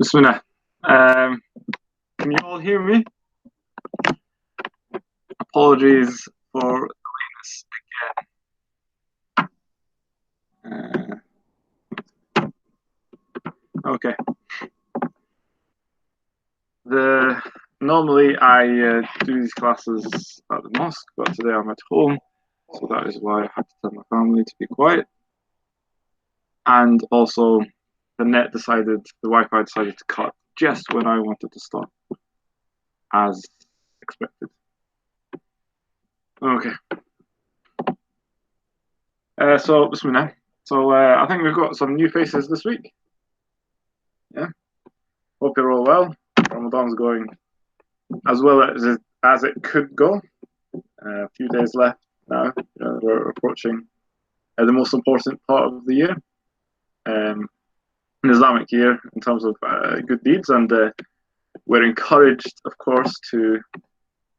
Bismillah. Can you all hear me? Apologies for this again. Okay. Normally I do these classes at the mosque, but today I'm at home, so that is why I had to tell my family to be quiet. And also, the Wi-Fi decided to cut just when I wanted to start, as expected. Okay. So Bismillah. So I think we've got some new faces this week. Yeah. Hope you're all well. Ramadan's going as well as it could go. A few days left now. We're approaching the most important part of the year, an Islamic year in terms of good deeds, and we're encouraged, of course, to.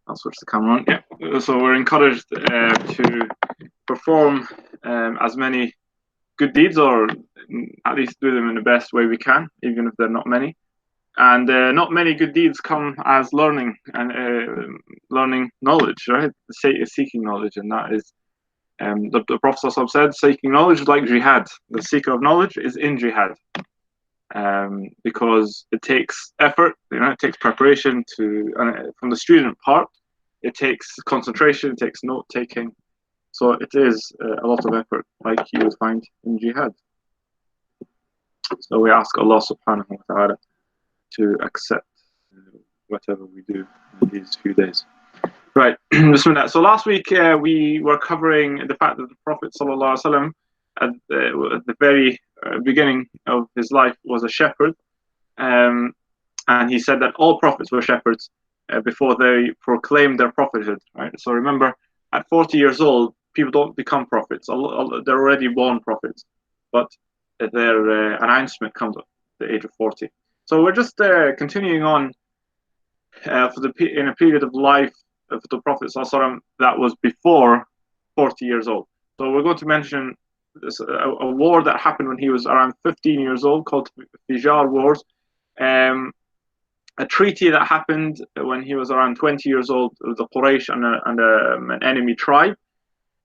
I'll switch the camera on. Yeah. So we're encouraged to perform as many good deeds, or at least do them in the best way we can, even if they're not many. And not many good deeds come as learning and learning knowledge, right? Seeking knowledge, and that is the Prophet said, seeking knowledge is like jihad. The seeker of knowledge is in jihad, because it takes effort. It takes preparation from the student part. It takes concentration. It takes note taking. So it is a lot of effort, like you would find in jihad. So we ask Allah subhanahu wa ta'ala to accept whatever we do in these few days. Right. So last week we were covering the fact that the Prophet sallallahu alaihi wasallam at the very beginning of his life was a shepherd, and he said that all prophets were shepherds before they proclaimed their prophethood. Right. So remember, at 40 years old, people don't become prophets. They're already born prophets, but their announcement comes at the age of 40. So we're just continuing on in a period of life of the Prophet ﷺ that was before 40 years old. So we're going to mention a war that happened when he was around 15 years old, called Fijar Wars. A treaty that happened when he was around 20 years old with the Quraysh and an enemy tribe.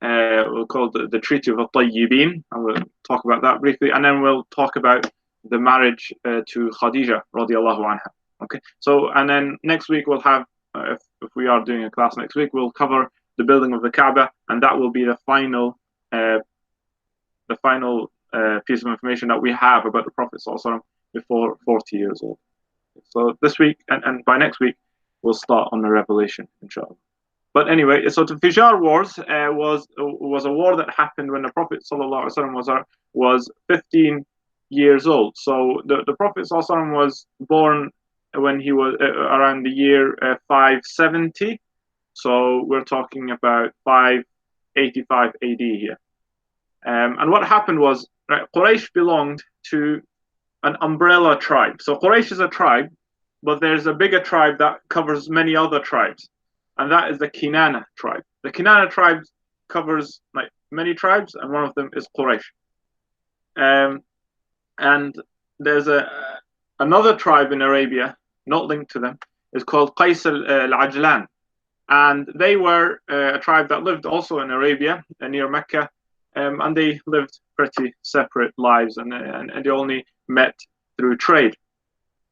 We'll call the Treaty of Mutayabeen. I will talk about that briefly, and then we'll talk about the marriage to Khadija radiallahu anha. Okay. So, and then next week we'll have, if we are doing a class next week, we'll cover the building of the Kaaba, and that will be the final piece of information that we have about the Prophet ﷺ before 40 years old. So this week and by next week we'll start on the revelation, inshallah. But anyway, so the Fijar Wars was a war that happened when the Prophet ﷺ was 15 years old. So the Prophet ﷺ was born when he was around the year 570. So we're talking about 585 AD here. And what happened was, Quraysh belonged to an umbrella tribe. So Quraysh is a tribe, but there's a bigger tribe that covers many other tribes, and that is the Kinana tribe. The Kinana tribe covers like many tribes, and one of them is Quraysh. And there's another tribe in Arabia, not linked to them, is called Qais al-Ajlan. And they were a tribe that lived also in Arabia, near Mecca, and they lived pretty separate lives, and they only met through trade.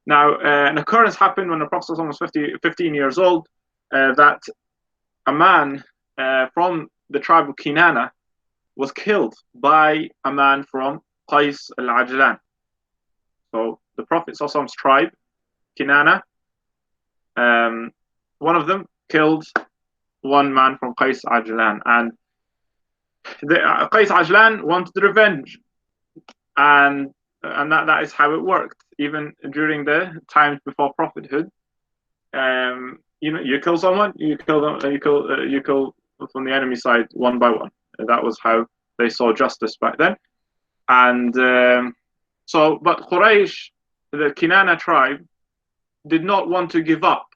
Now, an occurrence happened when the Prophet was 15 years old, that a man from the tribe of Kinana was killed by a man from Qais al-Ajlan. So the Prophet's tribe, Kinana, one of them killed one man from Qais al-Ajlan, and Qais al-Ajlan wanted revenge, and that is how it worked. Even during the times before prophethood, you kill someone, you kill from the enemy side one by one. That was how they saw justice back then. And but Quraysh, the Kinana tribe, did not want to give up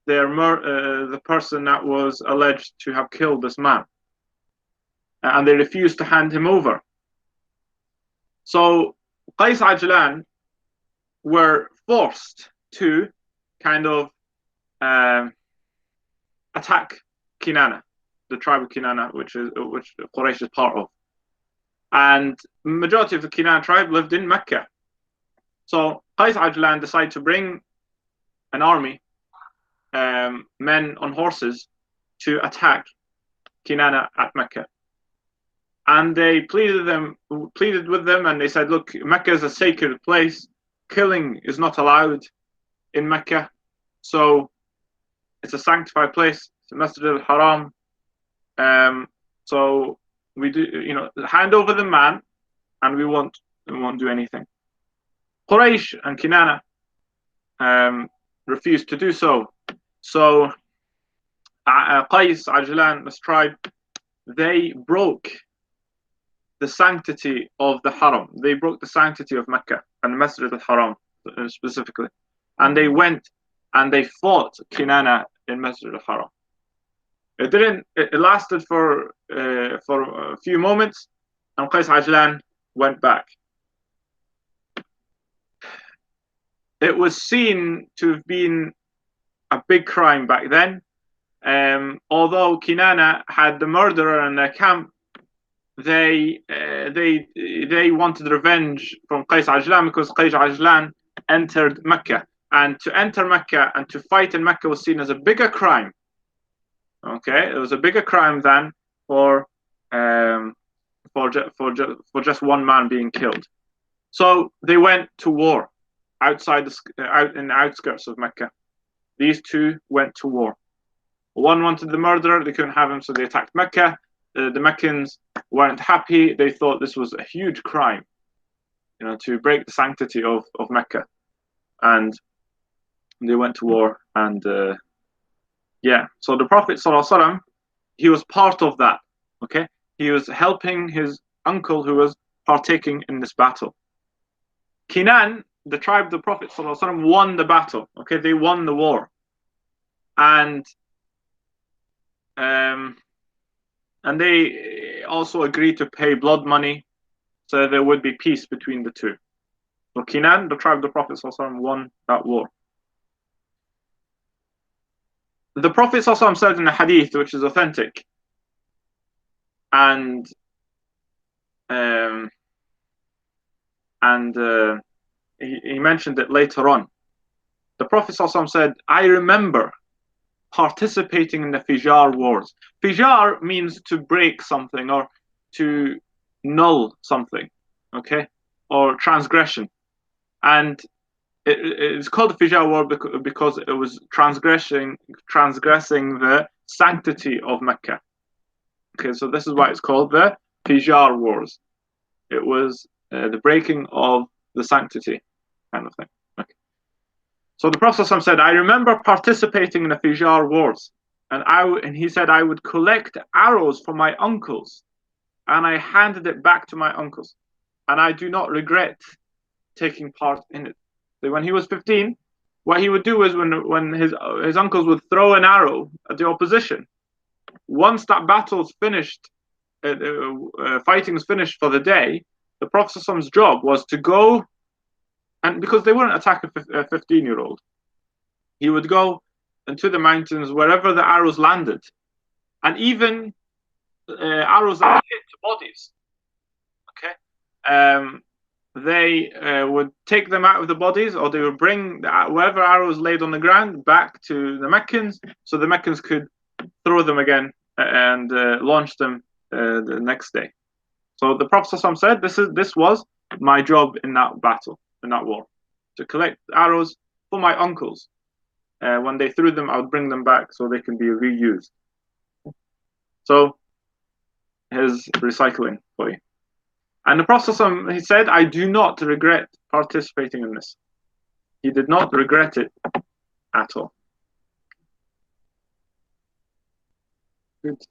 the person that was alleged to have killed this man, and they refused to hand him over. So Qais Ajlan were forced to kind of attack Kinana, the tribe of Kinana, which Quraysh is part of. And the majority of the Kinana tribe lived in Mecca. So Qais Ajlan decided to bring an army, men on horses, to attack Kinana at Mecca. And they pleaded with them, and they said, look, Mecca is a sacred place. Killing is not allowed in Mecca. So it's a sanctified place. It's a Masjid al-Haram. So we do, hand over the man, and we won't do anything. Quraysh and Kinana refused to do so. So Qais, Ajlan, this tribe, they broke the sanctity of the Haram. They broke the sanctity of Mecca and the Masjid al-Haram specifically. And they went and they fought Kinana in Masjid al-Haram. It lasted for a few moments, and Qais Ajlan went back. It was seen to have been a big crime back then. Although Kinana had the murderer in their camp, they wanted revenge from Qais Ajlan because Qais Ajlan entered Mecca, and to enter Mecca and to fight in Mecca was seen as a bigger crime. Okay, it was a bigger crime than for just one man being killed. So they went to war out in the outskirts of Mecca. These two went to war. One wanted the murderer, they couldn't have him, so they attacked Mecca. The Meccans weren't happy. They thought this was a huge crime, to break the sanctity of Mecca, and they went to war. And so the Prophet ﷺ, he was part of that. Okay, he was helping his uncle who was partaking in this battle. Kinan, the tribe of the Prophet ﷺ, won the battle. Okay, they won the war, and they also agreed to pay blood money, so there would be peace between the two. So Kinan, the tribe of the Prophet ﷺ, won that war. The Prophet ﷺ said in a hadith, which is authentic, and he mentioned it later on. The Prophet ﷺ said, I remember participating in the Fijar wars. Fijar means to break something or to null something, okay, or transgression. And it's called the Fijar war because it was transgressing the sanctity of Mecca. Okay, so this is why it's called the Fijar wars. It was the breaking of the sanctity kind of thing. Okay. So the Prophet ﷺ said, I remember participating in the Fijar wars, and he said I would collect arrows for my uncles, and I handed it back to my uncles, and I do not regret taking part in it. So when he was 15, what he would do is when his uncles would throw an arrow at the opposition, once that battle's finished, fighting is finished for the day, the Prophet ﷺ's job was to go, and because they wouldn't attack a 15-year-old, he would go into the mountains wherever the arrows landed, and even arrows that hit bodies. Okay, they would take them out of the bodies, or they would bring wherever arrows laid on the ground back to the Meccans, so the Meccans could throw them again and launch them the next day. So the Prophet ﷺ said, this was my job in that battle, in that war, to collect arrows for my uncles. When they threw them, I would bring them back so they can be reused. So here's recycling for you. And the Prophet ﷺ, he said, I do not regret participating in this. He did not regret it at all. Good.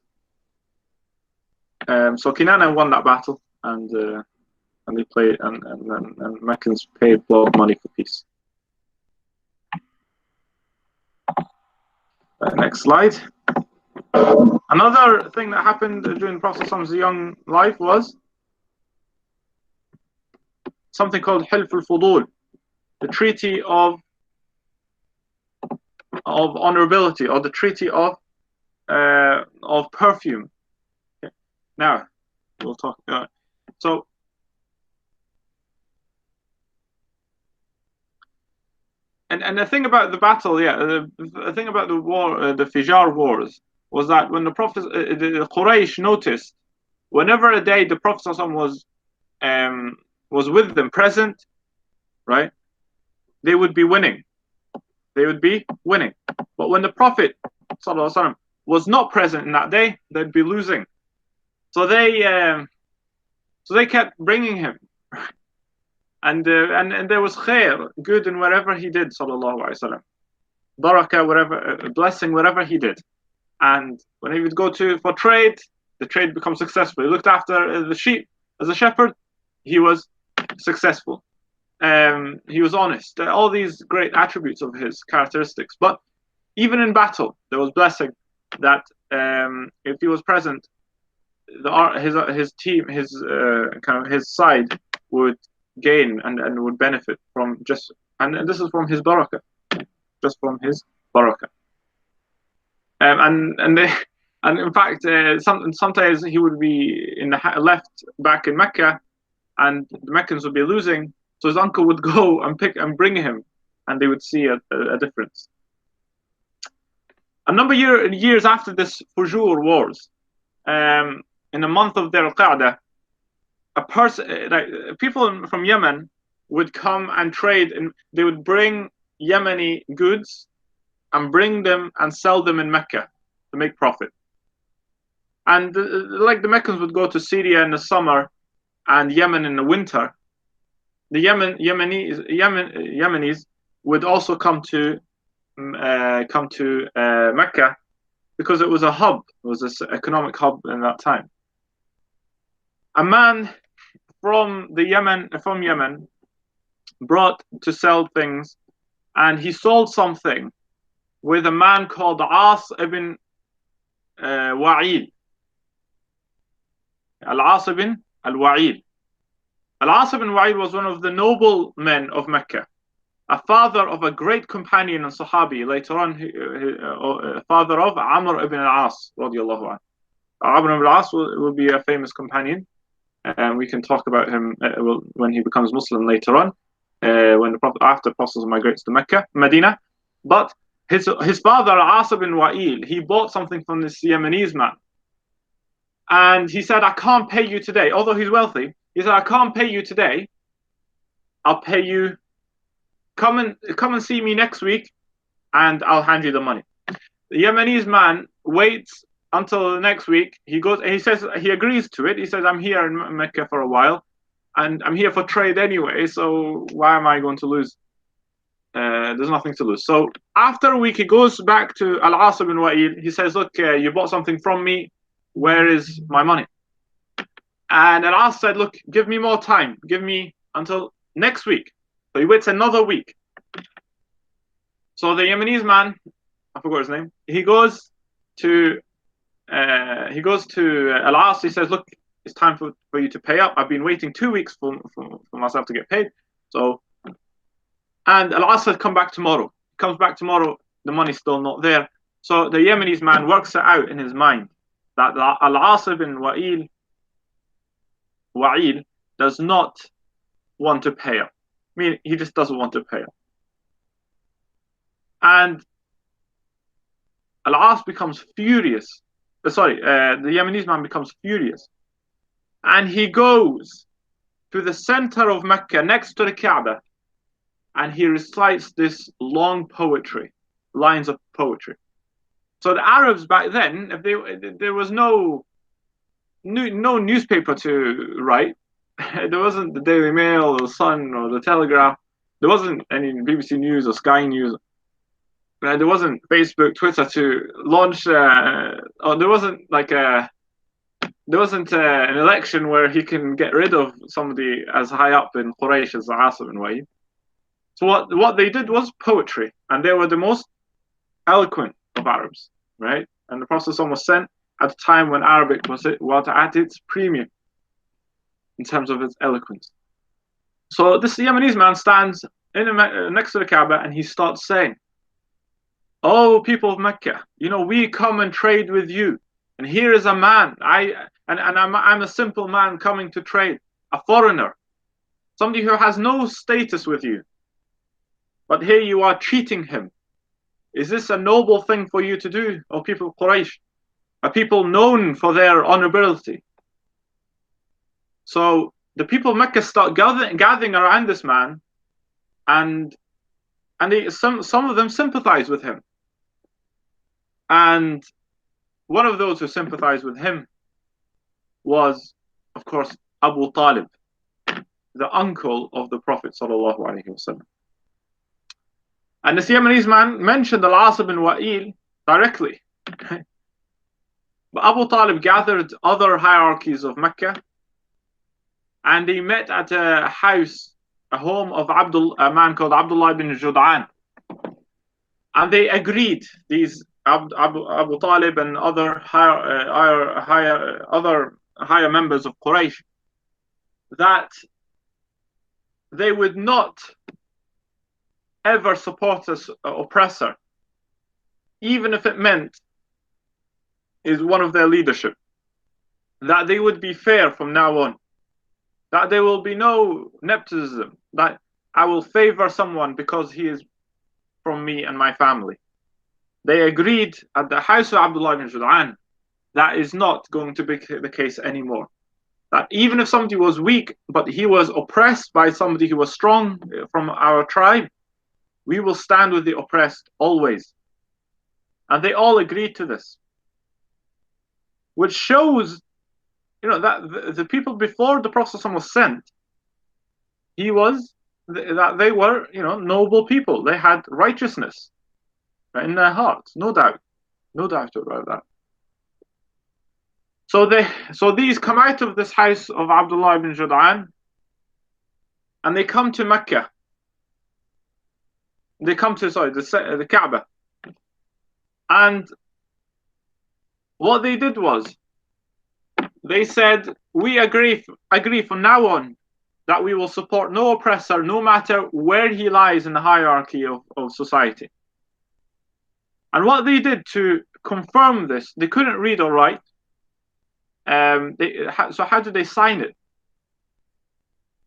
So Kinana won that battle, and they played, and Meccans paid blood money for peace. Next slide. Another thing that happened during the Prophet ﷺ's young life was something called Hilf al-Fudool. the treaty of honorability, or the treaty of perfume. Okay. Now we'll talk. So. And the thing about the battle, the thing about the war, the Fijar wars, was that when the Prophet, the Quraysh noticed, whenever a day the Prophet was with them, present, right, they would be winning. They would be winning. But when the Prophet ﷺ was not present in that day, they'd be losing. So they kept bringing him. And there was khair, good in whatever he did, sallallahu alaihi wasallam. Barakah, whatever, blessing, whatever he did. And when he would go for trade, the trade becomes successful. He looked after the sheep as a shepherd, he was successful. He was honest. All these great attributes of his characteristics. But even in battle, there was blessing that if he was present, his team, his side would gain and would benefit from and this is from his barakah, just from his barakah. And in fact, sometimes he would be left back in Mecca, and the Meccans would be losing, so his uncle would go and bring him, and they would see a difference. A number of years after this Fudool wars, in the month of Dhul Qa'dah, people from Yemen would come and trade, and they would bring Yemeni goods and bring them and sell them in Mecca to make profit. And like the Meccans would go to Syria in the summer and Yemen in the winter, the Yemenis would also come to Mecca, because it was a hub, it was this economic hub in that time. A man from Yemen brought to sell things, and he sold something with a man called As ibn Wa'il. Al-As ibn al-Wa'il. Al-As ibn Wa'il was one of the noble men of Mecca, a father of a great companion and Sahabi, later on father of Amr ibn al-As radiyallahu anhu. Amr ibn al-As will be a famous companion, and we can talk about him when he becomes Muslim later on, after the Prophet migrates to Medina. But his father, As ibn Wa'il, he bought something from this Yemenese man, and he said, I can't pay you today, although he's wealthy. He said, I can't pay you today, I'll pay you, come and see me next week, and I'll hand you the money. The Yemenese man waits until the next week. He goes, and he says, he agrees to it. He says, I'm here in Mecca for a while, and I'm here for trade anyway, so why am I going to lose? There's nothing to lose. So after a week, he goes back to Al-As ibn Wa'il. He says, look, you bought something from me. Where is my money? And Al-As said, look, give me more time. Give me until next week. So he waits another week. So the Yemenese man, I forgot his name, he goes to Al-As. He says, look, it's time for you to pay up. I've been waiting 2 weeks for myself to get paid. And Al-As said, come back tomorrow. He comes back tomorrow, the money's still not there. So the Yemenese man works it out in his mind that Al-As ibn Wa'il does not want to pay up. I mean, he just doesn't want to pay up. And Al-As becomes furious. The Yemenese man becomes furious. And he goes to the center of Mecca, next to the Kaaba, and he recites this long poetry, lines of poetry. So the Arabs back then, there was no newspaper to write. There wasn't the Daily Mail or the Sun or the Telegraph. There wasn't any BBC News or Sky News. There wasn't Facebook, Twitter to launch. There wasn't an election where he can get rid of somebody as high up in Quraysh as As ibn Wa'il. So what they did was poetry, and they were the most eloquent of Arabs, right? And the Prophet was sent at a time when Arabic was at its premium in terms of its eloquence. So this Yemenese man stands next to the Kaaba, and he starts saying, "Oh, people of Mecca, we come and trade with you, and here is a man. I'm a simple man coming to trade, a foreigner, somebody who has no status with you, but here you are treating him. Is this a noble thing for you to do, O people of Quraysh, a people known for their honorability?" So the people of Mecca start gathering around this man, and some of them sympathize with him. And one of those who sympathized with him was, of course, Abu Talib, the uncle of the Prophet sallallahu alaihi wasallam. And this Yemenese man mentioned Al-As bin Wa'il directly. But Abu Talib gathered other hierarchies of Mecca, and they met at a house, a home of a man called Abdullah bin Jud'an. And they agreed, these Abu Talib and other higher members of Quraysh, that they would not ever support an oppressor, even if it meant is one of their leadership. That they would be fair from now on. That there will be no nepotism. That I will favor someone because he is from me and my family. They agreed at the house of Abdullah bin Jud'an. That is not going to be the case anymore. That even if somebody was weak, but he was oppressed by somebody who was strong from our tribe, we will stand with the oppressed always. And they all agreed to this. Which shows, that the people before the Prophet was sent, that they were, noble people. They had righteousness in their hearts, no doubt about that. So these come out of this house of Abdullah ibn Jud'an, and they come to Mecca. They come to the Kaaba, and what they did was they said, "We agree from now on that we will support no oppressor, no matter where he lies in the hierarchy of society." And what they did to confirm this, they couldn't read or write. So how did they sign it?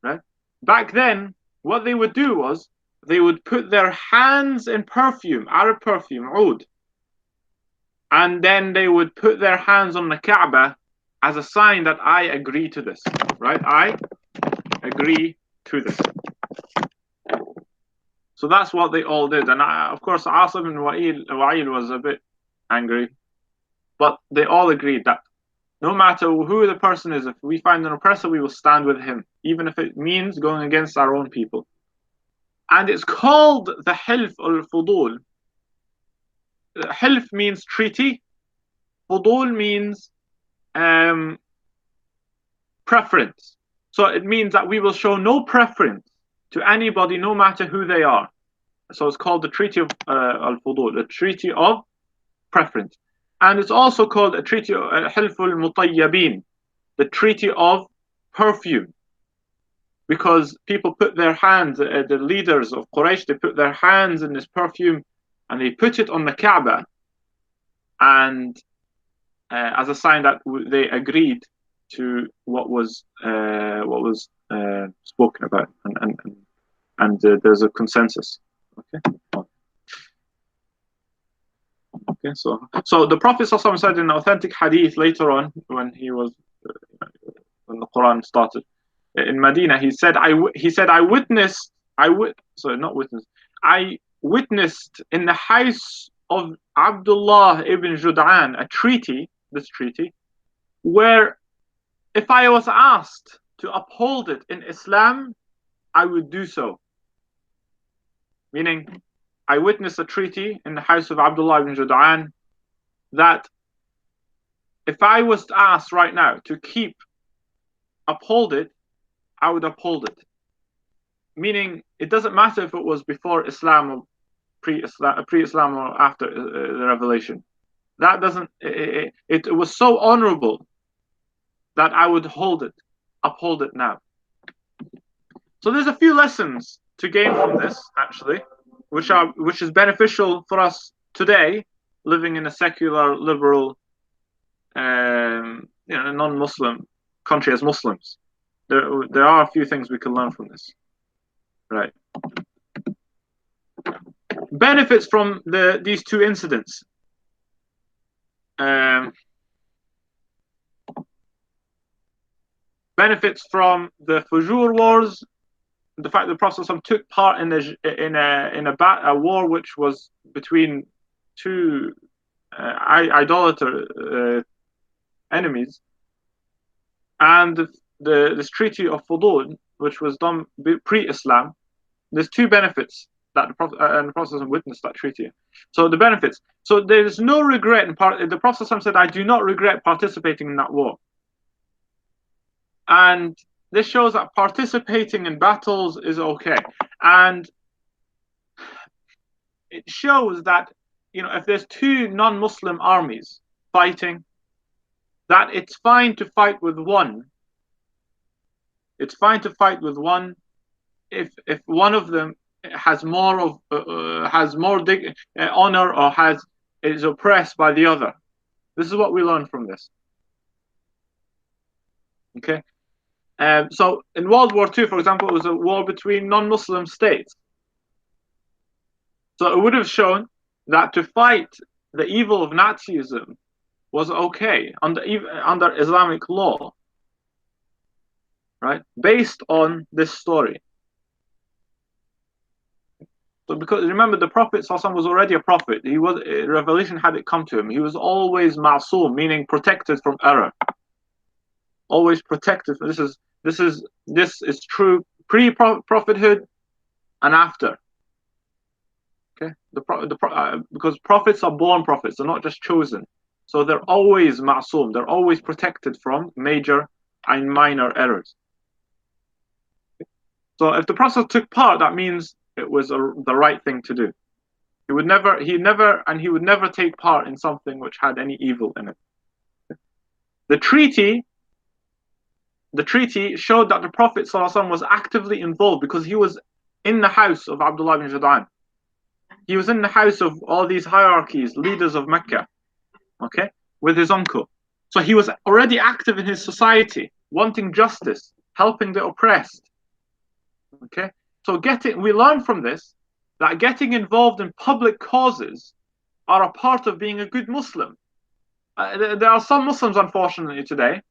Right? Back then, what they would do was they would put their hands in perfume, Arab perfume, oud, and then they would put their hands on the Kaaba as a sign that I agree to this. Right? I agree to this. So that's what they all did. And of course, Asim and Wa'il was a bit angry, but they all agreed that no matter who the person is, if we find an oppressor, we will stand with him, even if it means going against our own people. And it's called the Hilf or Fudool. Hilf means treaty. Fudool means preference. So it means that we will show no preference to anybody, no matter who they are. So it's called the Treaty of Al-Fudool, the Treaty of Preference. And it's also called a Treaty of Hilf al-Mutayabeen, the Treaty of Perfume. Because people put their hands, the leaders of Quraysh, they put their hands in this perfume and they put it on the Kaaba, and as a sign that they agreed to what was spoken about, and there's a consensus. Okay, so the Prophet ﷺ said in an authentic hadith later on, when the Quran started in Medina, he said I witnessed in the house of Abdullah ibn Jud'an this treaty, where if I was asked to uphold it in Islam, I would do so. Meaning, I witnessed a treaty in the house of Abdullah ibn Jud'an that if I was asked right now to uphold it, I would uphold it. Meaning, it doesn't matter if it was before Islam or pre-Islam or after the revelation. That doesn't. It was so honorable that I would uphold it now. So there's a few lessons to gain from this, actually, which is beneficial for us today, living in a secular, liberal, non-Muslim country as Muslims. There are a few things we can learn from this. Right. Benefits from these two incidents. Benefits from the Fijar wars, the fact that the Prophet took part in a war which was between two idolater enemies, and this treaty of Fudool, which was done pre-Islam. There's two benefits that the Prophet witnessed that treaty. So the benefits. So there's no regret in part. The Prophet said, "I do not regret participating in that war." And this shows that participating in battles is okay. And it shows that, if there's two non-Muslim armies fighting, that it's fine to fight with one. It's fine to fight with one if one of them has more honor or is oppressed by the other. This is what we learn from this. Okay. So in World War II, for example, it was a war between non-Muslim states. So it would have shown that to fight the evil of Nazism was okay under Islamic law, right? Based on this story. So because remember, the Prophet ﷺ was already a prophet. Revelation had it come to him. He was always ma'soom, meaning protected from error. Always protected. This is true pre-prophethood and after. Okay, because prophets are born prophets, they're not just chosen. So they're always ma'soom. They're always protected from major and minor errors. So if the Prophet took part, that means it was the right thing to do. He would never take part in something which had any evil in it. The treaty showed that the Prophet ﷺ was actively involved because he was in the house of Abdullah ibn Jud'an. He was in the house of all these hierarchies, leaders of Mecca, okay, with his uncle. So he was already active in his society, wanting justice, helping the oppressed. Okay, so we learn from this that getting involved in public causes are a part of being a good Muslim. There are some Muslims, unfortunately, today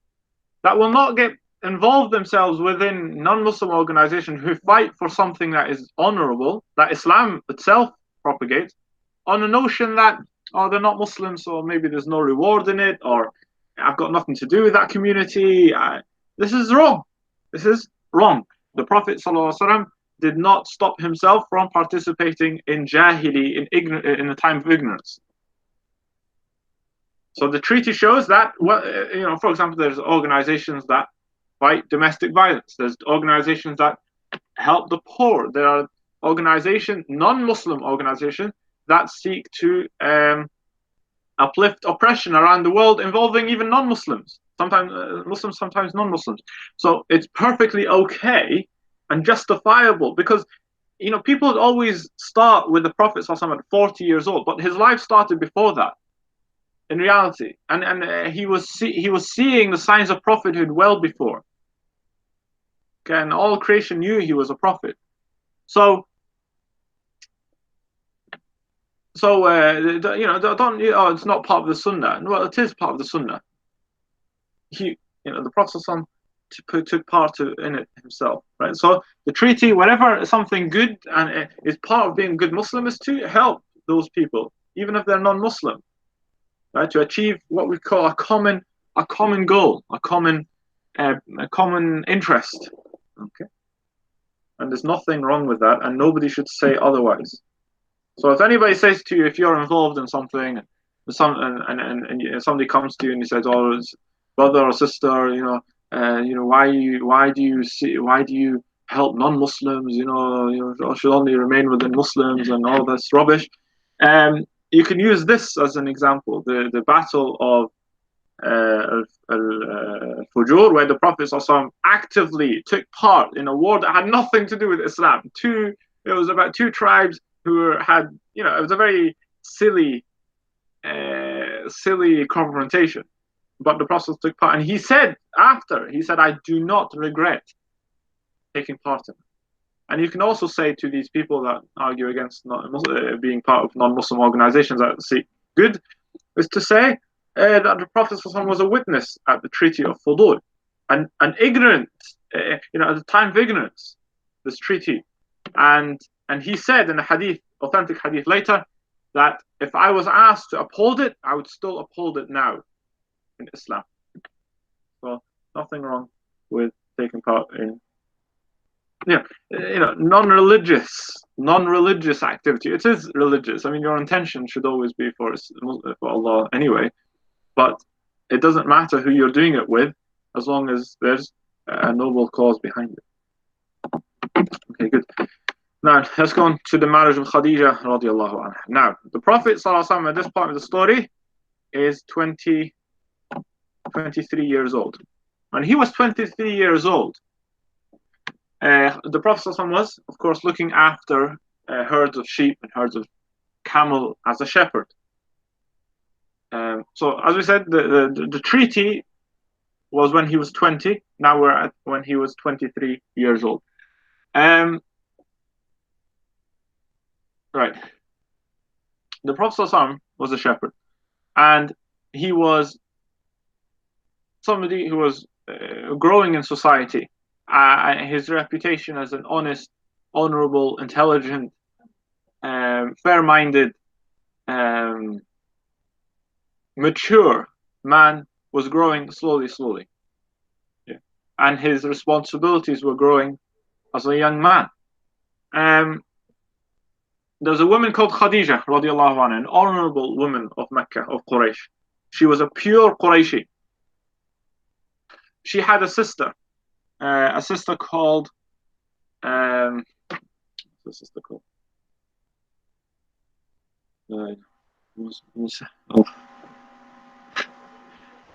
that will not get involved themselves within non-Muslim organizations who fight for something that is honorable, that Islam itself propagates, on the notion that, they're not Muslims, so maybe there's no reward in it, or I've got nothing to do with that community. This is wrong. This is wrong. The Prophet ﷺ did not stop himself from participating in jahili, in the time of ignorance. So the treaty shows that, for example, there's organizations that fight domestic violence. There's organizations that help the poor. There are non-Muslim organizations that seek to uplift oppression around the world, involving even non-Muslims. Sometimes Muslims, sometimes non-Muslims. So it's perfectly okay and justifiable because, people always start with the Prophet ﷺ at 40 years old, but his life started before that. In reality, and he was seeing the signs of prophethood well before. Okay, and all creation knew he was a prophet. So it's not part of the Sunnah. Well, it is part of the Sunnah. The Prophet took part in it himself, right? So the treaty, whenever something good and is part of being a good Muslim, is to help those people, even if they're non-Muslim. Right, to achieve what we call a common goal, a common interest. Okay, and there's nothing wrong with that, and nobody should say otherwise. So if anybody says to you, if you're involved in something, and somebody comes to you and he says, "Oh, it's brother or sister, why do you help non-Muslims? Should only remain within Muslims and all this rubbish." You can use this as an example, the battle of Fudool, where the Prophet ﷺ actively took part in a war that had nothing to do with Islam. It was about two tribes who had, it was a very silly confrontation. But the Prophet took part, and he said, I do not regret taking part in it. And you can also say to these people that argue against being part of non-Muslim organizations that see good, is to say that the Prophet was a witness at the Treaty of Fudool, and ignorant, at the time of ignorance, this treaty, and he said in a hadith, authentic hadith later, that if I was asked to uphold it, I would still uphold it now in Islam. So nothing wrong with taking part in non-religious activity. It is religious. I mean, your intention should always be for Allah anyway, but it doesn't matter who you're doing it with, as long as there's a noble cause behind it. Okay, good. Now, let's go on to the marriage of Khadija radiallahu anha. Now, the Prophet ﷺ at this part of the story is 23 years old. When he was 23 years old, the Prophet ﷺ was, of course, looking after herds of sheep and herds of camel as a shepherd. So, as we said, the treaty was when he was 20. Now we're at when he was 23 years old. Right. The Prophet ﷺ was a shepherd, and he was somebody who was growing in society. His reputation as an honest, honorable, intelligent, fair-minded, mature man was growing slowly. Yeah. And his responsibilities were growing as a young man. There's a woman called Khadija radiallahu anha, an honorable woman of Mecca, of Quraysh. She was a pure Qurayshi. She had a sister called what's the sister called?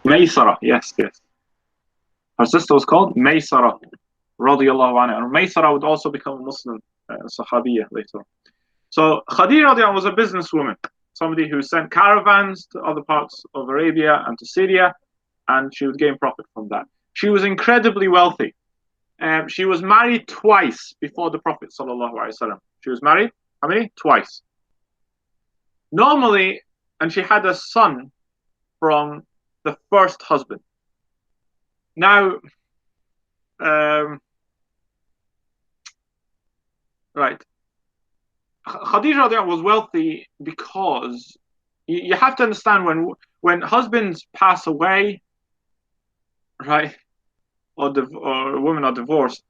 Maysara, yes. Her sister was called Maysara radiallahu anha. And Maysara would also become a Muslim Sahabiya later on. So Khadija was a businesswoman, somebody who sent caravans to other parts of Arabia and to Syria, and she would gain profit from that. She was incredibly wealthy. She was married twice before the Prophet ﷺ. She was married, how many? Twice. Normally, and she had a son from the first husband. Now, right. Khadija was wealthy because you have to understand when husbands pass away, right, or women are divorced,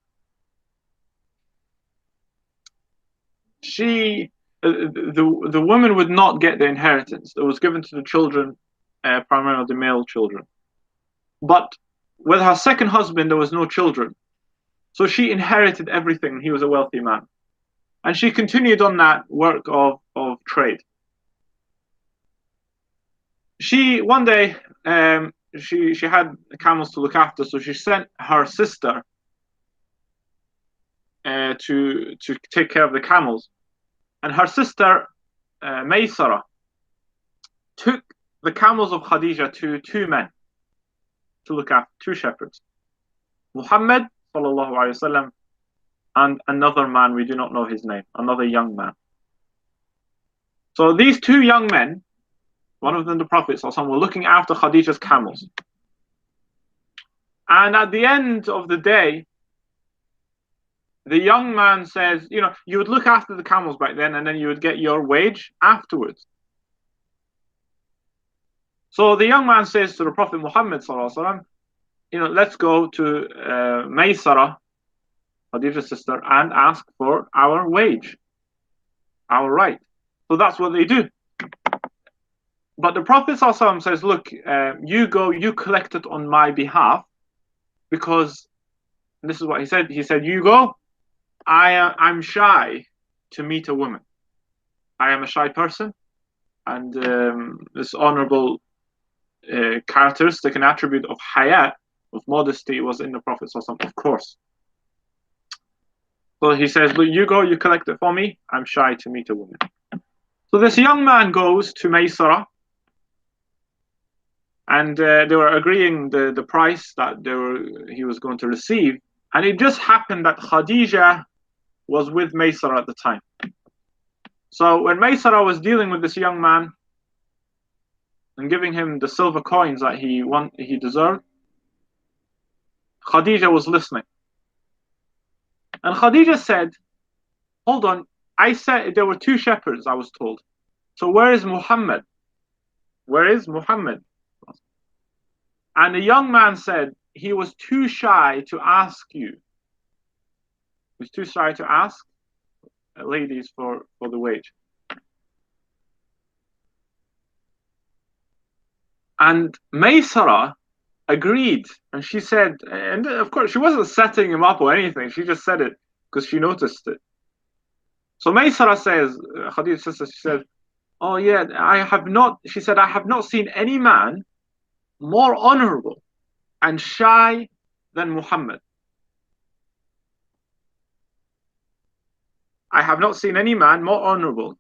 the woman would not get the inheritance. It was given to the children, primarily the male children. But with her second husband, there was no children, so she inherited everything. He was a wealthy man. And she continued on that work of trade. One day she had camels to look after, so she sent her sister to take care of the camels. And her sister Maysara took the camels of Khadija to two men to look after, two shepherds, Muhammad sallallahu alaihi wasallam, and another man, we do not know his name, another young man. So these two young men, one of them the Prophet ﷺ, were looking after Khadija's camels. And at the end of the day, the young man says, you would look after the camels back then, and then you would get your wage afterwards. So the young man says to the Prophet Muhammad ﷺ, let's go to Maysara, Khadija's sister, and ask for our wage, our right. So that's what they do. But the Prophet ﷺ says, look, you go, you collect it on my behalf, because this is what he said. He said, you go, I'm shy to meet a woman. I am a shy person, and this honorable characteristic and attribute of hayat, of modesty, was in the Prophet ﷺ, of course. So he says, look, you go, you collect it for me. I'm shy to meet a woman. So this young man goes to Maysara, and they were agreeing the price that he was going to receive. And it just happened that Khadija was with Maysara at the time. So when Maysara was dealing with this young man and giving him the silver coins that he deserved, Khadija was listening. And Khadija said, hold on, I said there were 2 shepherds, I was told. So where is Muhammad? Where is Muhammad? And the young man said, he was too shy to ask you. He was too shy to ask ladies for the wage. And Maysara agreed, and she said, and of course she wasn't setting him up or anything, she just said it because she noticed it. So Maysara says, Khadija's sister, she said, oh yeah, she said, I have not seen any man more honorable and shy than Muhammad. I have not seen any man more honorable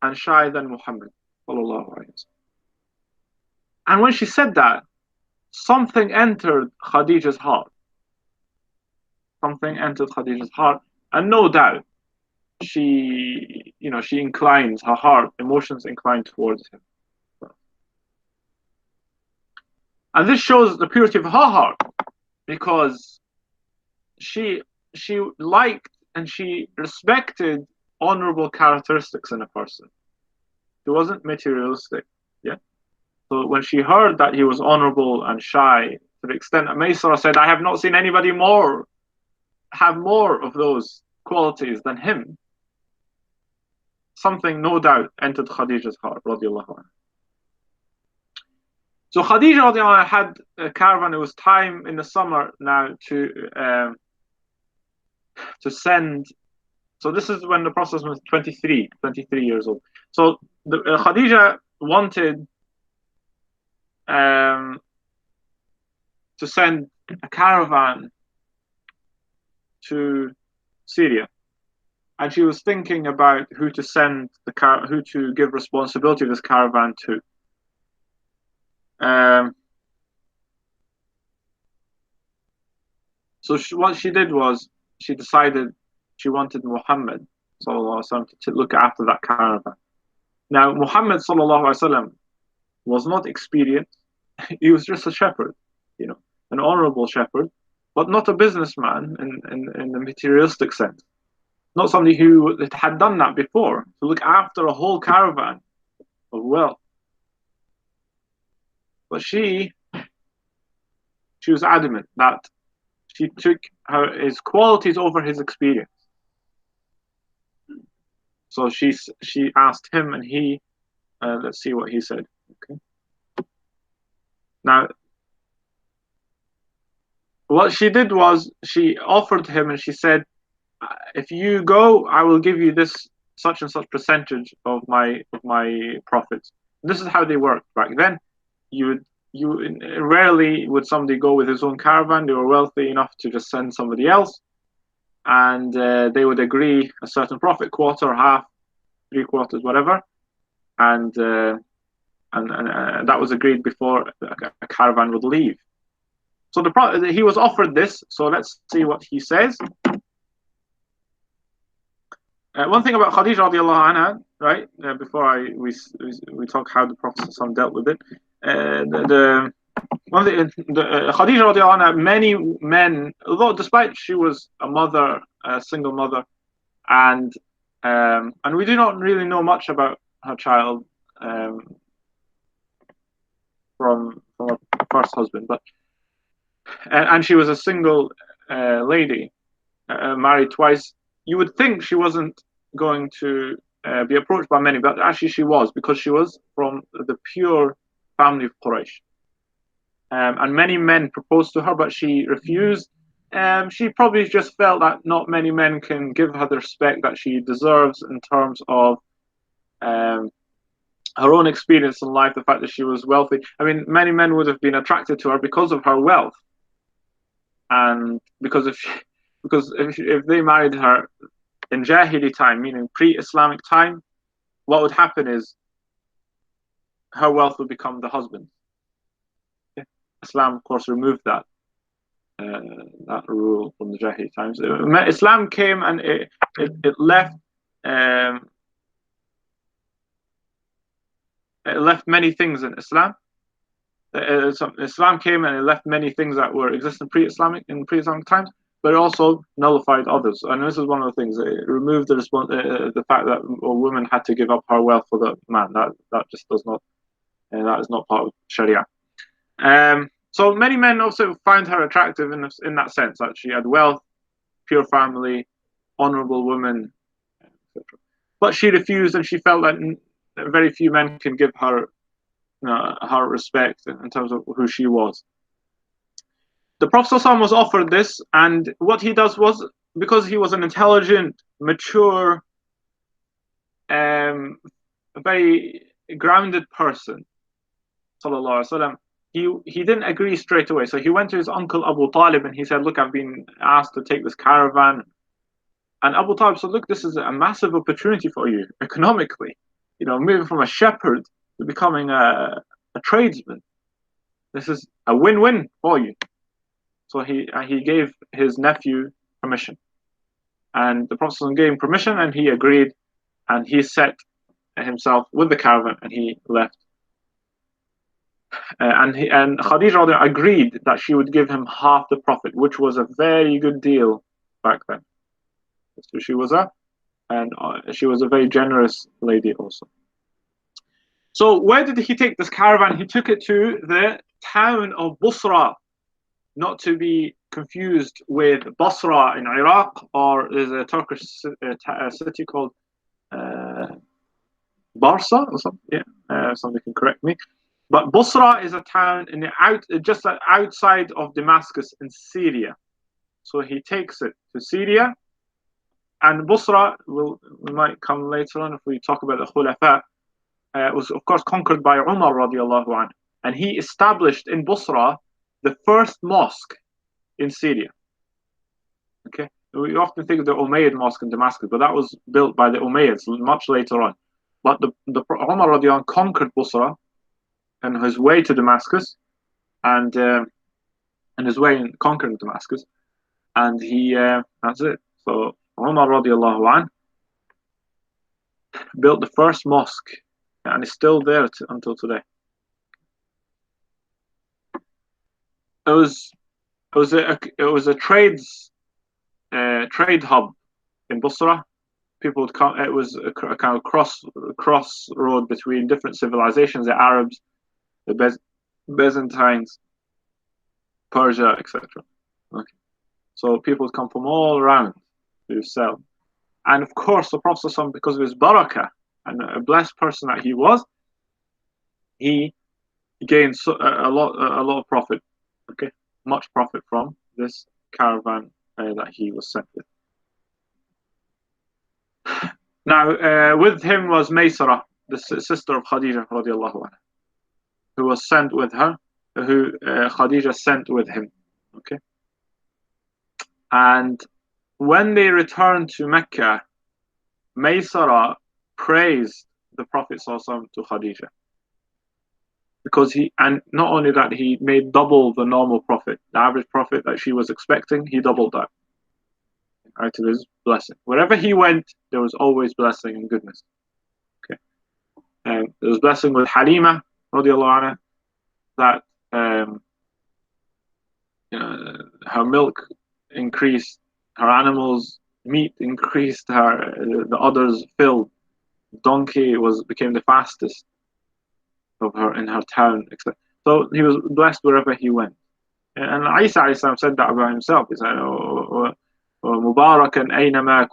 and shy than Muhammad. And when she said that, something entered Khadija's heart. Something entered Khadija's heart, and no doubt, she inclines her heart, emotions incline towards him. And this shows the purity of her heart, because she liked and she respected honorable characteristics in a person. He wasn't materialistic. Yeah. So when she heard that he was honorable and shy, to the extent that Maysara said, I have not seen anybody have more of those qualities than him, something no doubt entered Khadija's heart, radiallahu anha. So Khadija radiallahu anha had a caravan. It was time in the summer now to send. So this is when the Prophet was 23 years old. So Khadija wanted to send a caravan to Syria, and she was thinking about who to give responsibility of this caravan to. So what she did was she decided she wanted Muhammad sallallahu alaihi wasallam to look after that caravan. Now Muhammad sallallahu alaihi wasallam was not experienced. He was just a shepherd, an honorable shepherd, but not a businessman in the materialistic sense. Not somebody who had done that before, to look after a whole caravan of wealth. But she was adamant that she took his qualities over his experience. So she asked him, and he, let's see what he said. Okay. Now, what she did was she offered him, and she said, if you go, I will give you this such and such percentage of my profits. This is how they worked back then. Rarely would somebody go with his own caravan. They were wealthy enough to just send somebody else, and they would agree a certain profit, quarter, half, 3/4, whatever, and that was agreed before a caravan would leave. So he was offered this. So let's see what he says. One thing about Khadija radiallahu anha, right? Before we talk how the Prophet dealt with it. Khadija radiallahu anha, many men, although despite she was a mother, a single mother, and we do not really know much about her child from her first husband, but and she was a single lady, married twice. You would think she wasn't going to be approached by many, but actually she was, because she was from the pure family of Quraysh. And many men proposed to her, but she refused. She probably just felt that not many men can give her the respect that she deserves in terms of her own experience in life, the fact that she was wealthy. I mean, many men would have been attracted to her because of her wealth, and because if they married her in Jahili time, meaning pre-Islamic time, what would happen is her wealth would become the husband. Okay? Islam, of course, removed that rule from the Jahili times. Islam came and it left it left many things in Islam. Islam came and it left many things that were existing pre-Islamic times, but it also nullified others. And this is one of the things. It removed the fact that a woman had to give up her wealth for the man. That just does not. That is not part of Sharia. So many men also found her attractive in that sense, that she had wealth, pure family, honourable woman, etc. But she refused, and she felt that very few men can give her her respect in terms of who she was. The Prophet ﷺ was offered this, and what he does was, because he was an intelligent, mature, very grounded person, sallallahu alaihi wasallam, he didn't agree straight away. So he went to his uncle Abu Talib and he said, look, I've been asked to take this caravan. And Abu Talib said, look, this is a massive opportunity for you economically. Moving from a shepherd to becoming a tradesman. This is a win-win for you. So he gave his nephew permission. And the Prophet gave him permission, and he agreed, and he set himself with the caravan and he left. And Khadija agreed that she would give him half the profit, which was a very good deal back then. So she was a very generous lady also. So where did he take this caravan? He took it to the town of Busra, not to be confused with Basra in Iraq, or there's a Turkish city called Barsa or something. Yeah, somebody can correct me. But Busra is a town just outside of Damascus in Syria. So he takes it to Syria, and Busra we might come later on if we talk about the Khulafa. Was of course conquered by Umar radiallahu anhu, and he established in Busra the first mosque in Syria. Okay, we often think of the Umayyad mosque in Damascus, but that was built by the Umayyads much later on. But the Umar radiallahu anhu conquered Busra on his way to Damascus, and his way in conquering Damascus, and he that's it. So Umar radiallahu anhu built the first mosque, and it's still there until today. It was a trade hub in Busra. People would come. It was a kind of crossroad between different civilizations: the Arabs, the Byzantines, Persia, etc. Okay, so people would come from all around to sell, and of course, the Prophet, because of his barakah and a blessed person that he was, he gained a lot of profit. Okay, much profit from this caravan that he was sent with. Now, with him was Maysara, the sister of Khadija radiallahu anha, who was sent with her, who Khadija sent with him. Okay, and when they returned to Mecca, Maysara praised the Prophet ﷺ to Khadija, because and not only that, he made double the normal profit, the average profit that she was expecting, he doubled that. Out of his blessing, wherever he went, there was always blessing and goodness. Okay, there was blessing with Halima radiallahu anha, that her milk increased, her animals' meat increased, the others filled. Donkey became the fastest of her in her town, etc. So he was blessed wherever he went. And Isa alayhi salam said that about himself. He said, Mubarakan aynama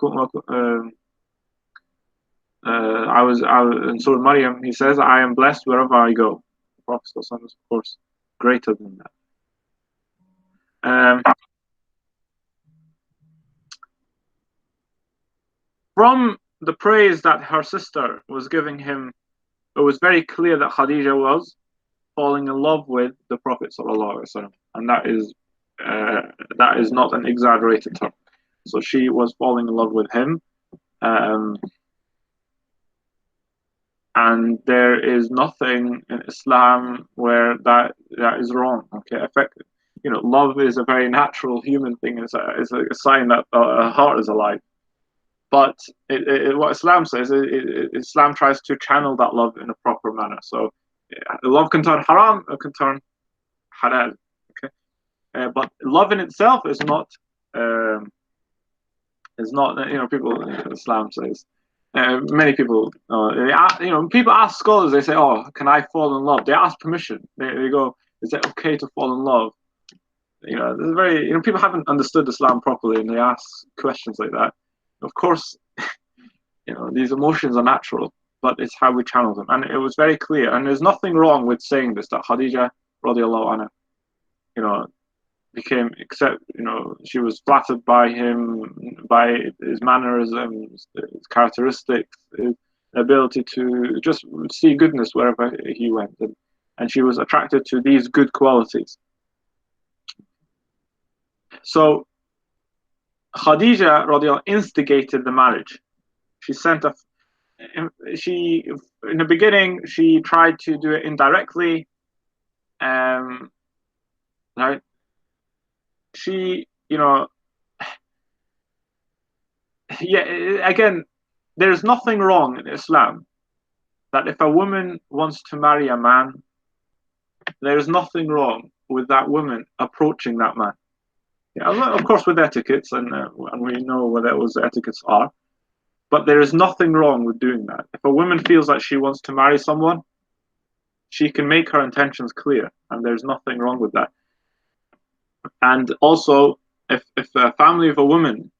I was in Surah Maryam, he says, I am blessed wherever I go. The Prophet is, of course, greater than that. From the praise that her sister was giving him it was very clear that Khadija was falling in love with the Prophet ﷺ, and that is not an exaggerated term. So she was falling in love with him, and there is nothing in Islam where that is wrong. Okay, effective. Love is a very natural human thing. It's a sign that a heart is alive. But what Islam says, Islam tries to channel that love in a proper manner. So love can turn haram, it can turn halal. Okay, but love in itself is not. People. Islam says. Many people, people ask scholars. They say, "Oh, can I fall in love?" They ask permission. They go, "Is it okay to fall in love?" There's very, people haven't understood Islam properly, and they ask questions like that. Of course, these emotions are natural, but it's how we channel them. And it was very clear. And there's nothing wrong with saying this, that Khadija, radiallahu anha, became, she was flattered by him, by his mannerisms, his characteristics, his ability to just see goodness wherever he went. And she was attracted to these good qualities. So Khadija radiallahu instigated the marriage. In the beginning, she tried to do it indirectly. Right? She, again, there's nothing wrong in Islam that if a woman wants to marry a man, there's nothing wrong with that woman approaching that man. Of course, with etiquettes, and we know what those etiquettes are. But there is nothing wrong with doing that. If a woman feels like she wants to marry someone, she can make her intentions clear, and there's nothing wrong with that. And also, if a family of a woman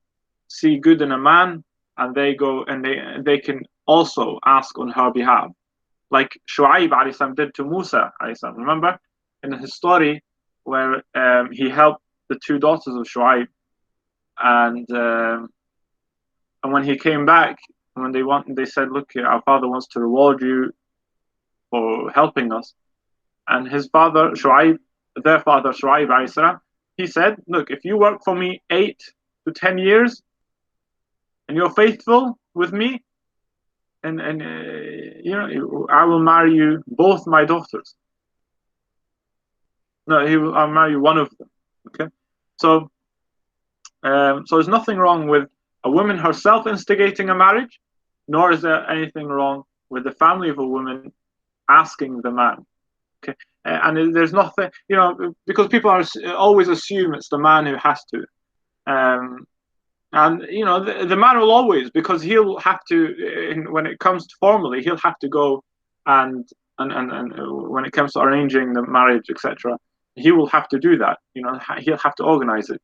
see good in a man, and they go and they can also ask on her behalf, like Shu'aib alayhi salam did to Musa alayhi salam. Remember in his story where he helped the two daughters of Shu'aib, and when he came back, when they said, "Look, our father wants to reward you for helping us," and his father Shu'aib, their father Shu'aib alayhi salam, he said, "Look, if you work for me 8 to 10 years, and you're faithful with me, and I will marry you both my daughters. No, I'll marry you one of them." Okay, so there's nothing wrong with a woman herself instigating a marriage, nor is there anything wrong with the family of a woman asking the man. Okay, and there's nothing, because people always assume it's the man who has to. And the man will always, because he'll have to, when it comes to formally, he'll have to go and when it comes to arranging the marriage, etc., he will have to do that. He'll have to organize it.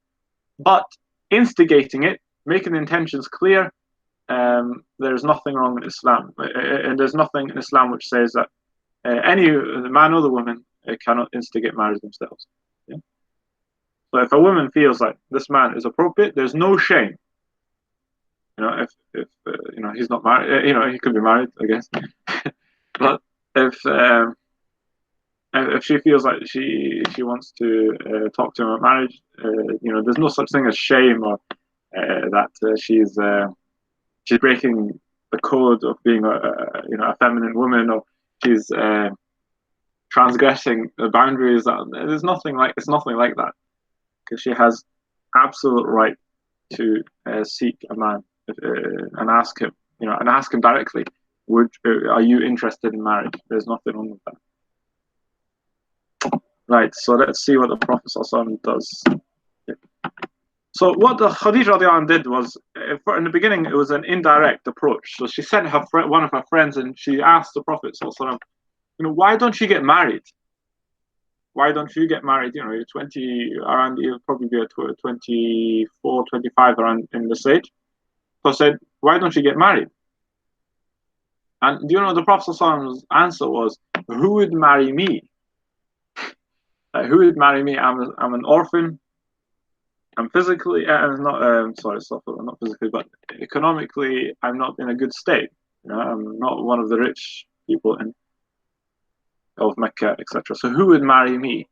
But instigating it, making the intentions clear, there's nothing wrong in Islam, and there's nothing in Islam which says that the man or the woman cannot instigate marriage themselves. Yeah? So if a woman feels like this man is appropriate, there's no shame. If he's not married, he could be married, I guess. But if she feels like she wants to talk to him about marriage, there's no such thing as shame, or that she's breaking the code of being a feminine woman, or she's transgressing the boundaries. It's nothing like that, because she has absolute right to seek a man and ask him, directly, are you interested in marriage? There's nothing wrong with that. Right, so let's see what the Prophet ﷺ does. So what the Khadija radiallahu anha did was, in the beginning, it was an indirect approach. So she sent one of her friends, and she asked the Prophet ﷺ, why don't you get married? Why don't you get married? You're 20, around, you'll probably be at 24, 25 around in this age. So I said, why don't you get married? And do you know the Prophet ﷺ's answer was, who would marry me? Who would marry me? I'm an orphan. I'm physically, not physically, but economically, I'm not in a good state. I'm not one of the rich people, and of Mecca, etc. So who would marry me?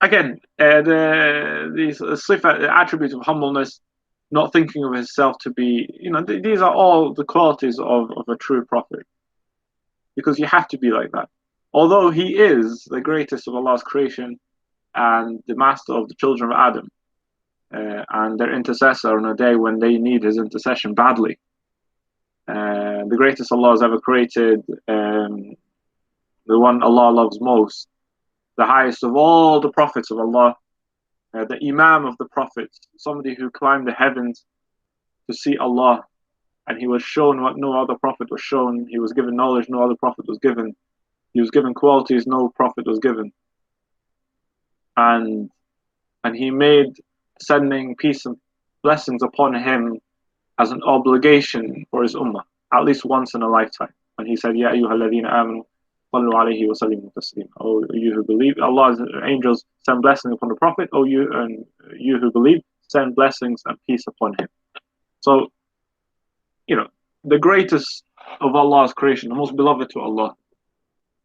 Again, these sifa, the attributes of humbleness, not thinking of himself to be, these are all the qualities of a true prophet, because you have to be like that. Although he is the greatest of Allah's creation and the master of the children of Adam, and their intercessor on a day when they need his intercession badly. The greatest Allah has ever created, the one Allah loves most, the highest of all the prophets of Allah, the Imam of the prophets, somebody who climbed the heavens to see Allah, and he was shown what no other prophet was shown. He was given knowledge no other prophet was given. He was given qualities no prophet was given. And he made sending peace and blessings upon him as an obligation for his ummah, at least once in a lifetime. And he said, Ya ayyuha alladhina amanu, sallu alayhi wa sallimu taslim. Oh, you who believe, Allah's angels send blessings upon the Prophet. Oh, you who believe, send blessings and peace upon him. So, the greatest of Allah's creation, the most beloved to Allah,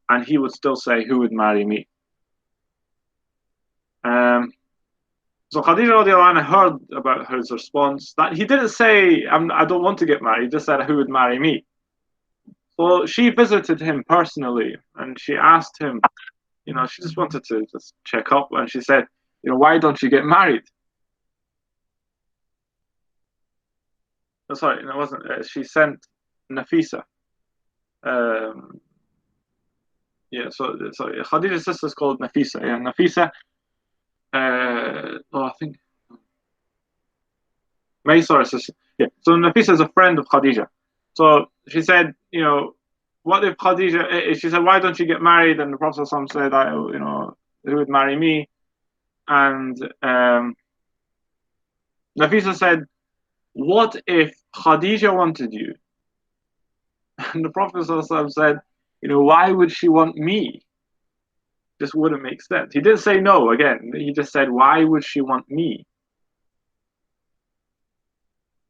and he would still say, who would marry me? So Khadija radiallahu anha heard about his response. That he didn't say, I don't want to get married. He just said, who would marry me? So she visited him personally, and she asked him, she just wanted to just check up, and she said, why don't you get married? Oh, sorry, it wasn't. She sent Nafisa. So Khadija's sister is called Nafisa. Yeah, Nafisa. I think Maysor's sister. Yeah. So Nafisa is a friend of Khadija. So she said, what if Khadija? She said, why don't you get married? And the Prophet said, who would marry me? And Nafisa said, what if Khadija wanted you? And the Prophet said, why would she want me? Just wouldn't make sense. He didn't say no again. He just said, why would she want me?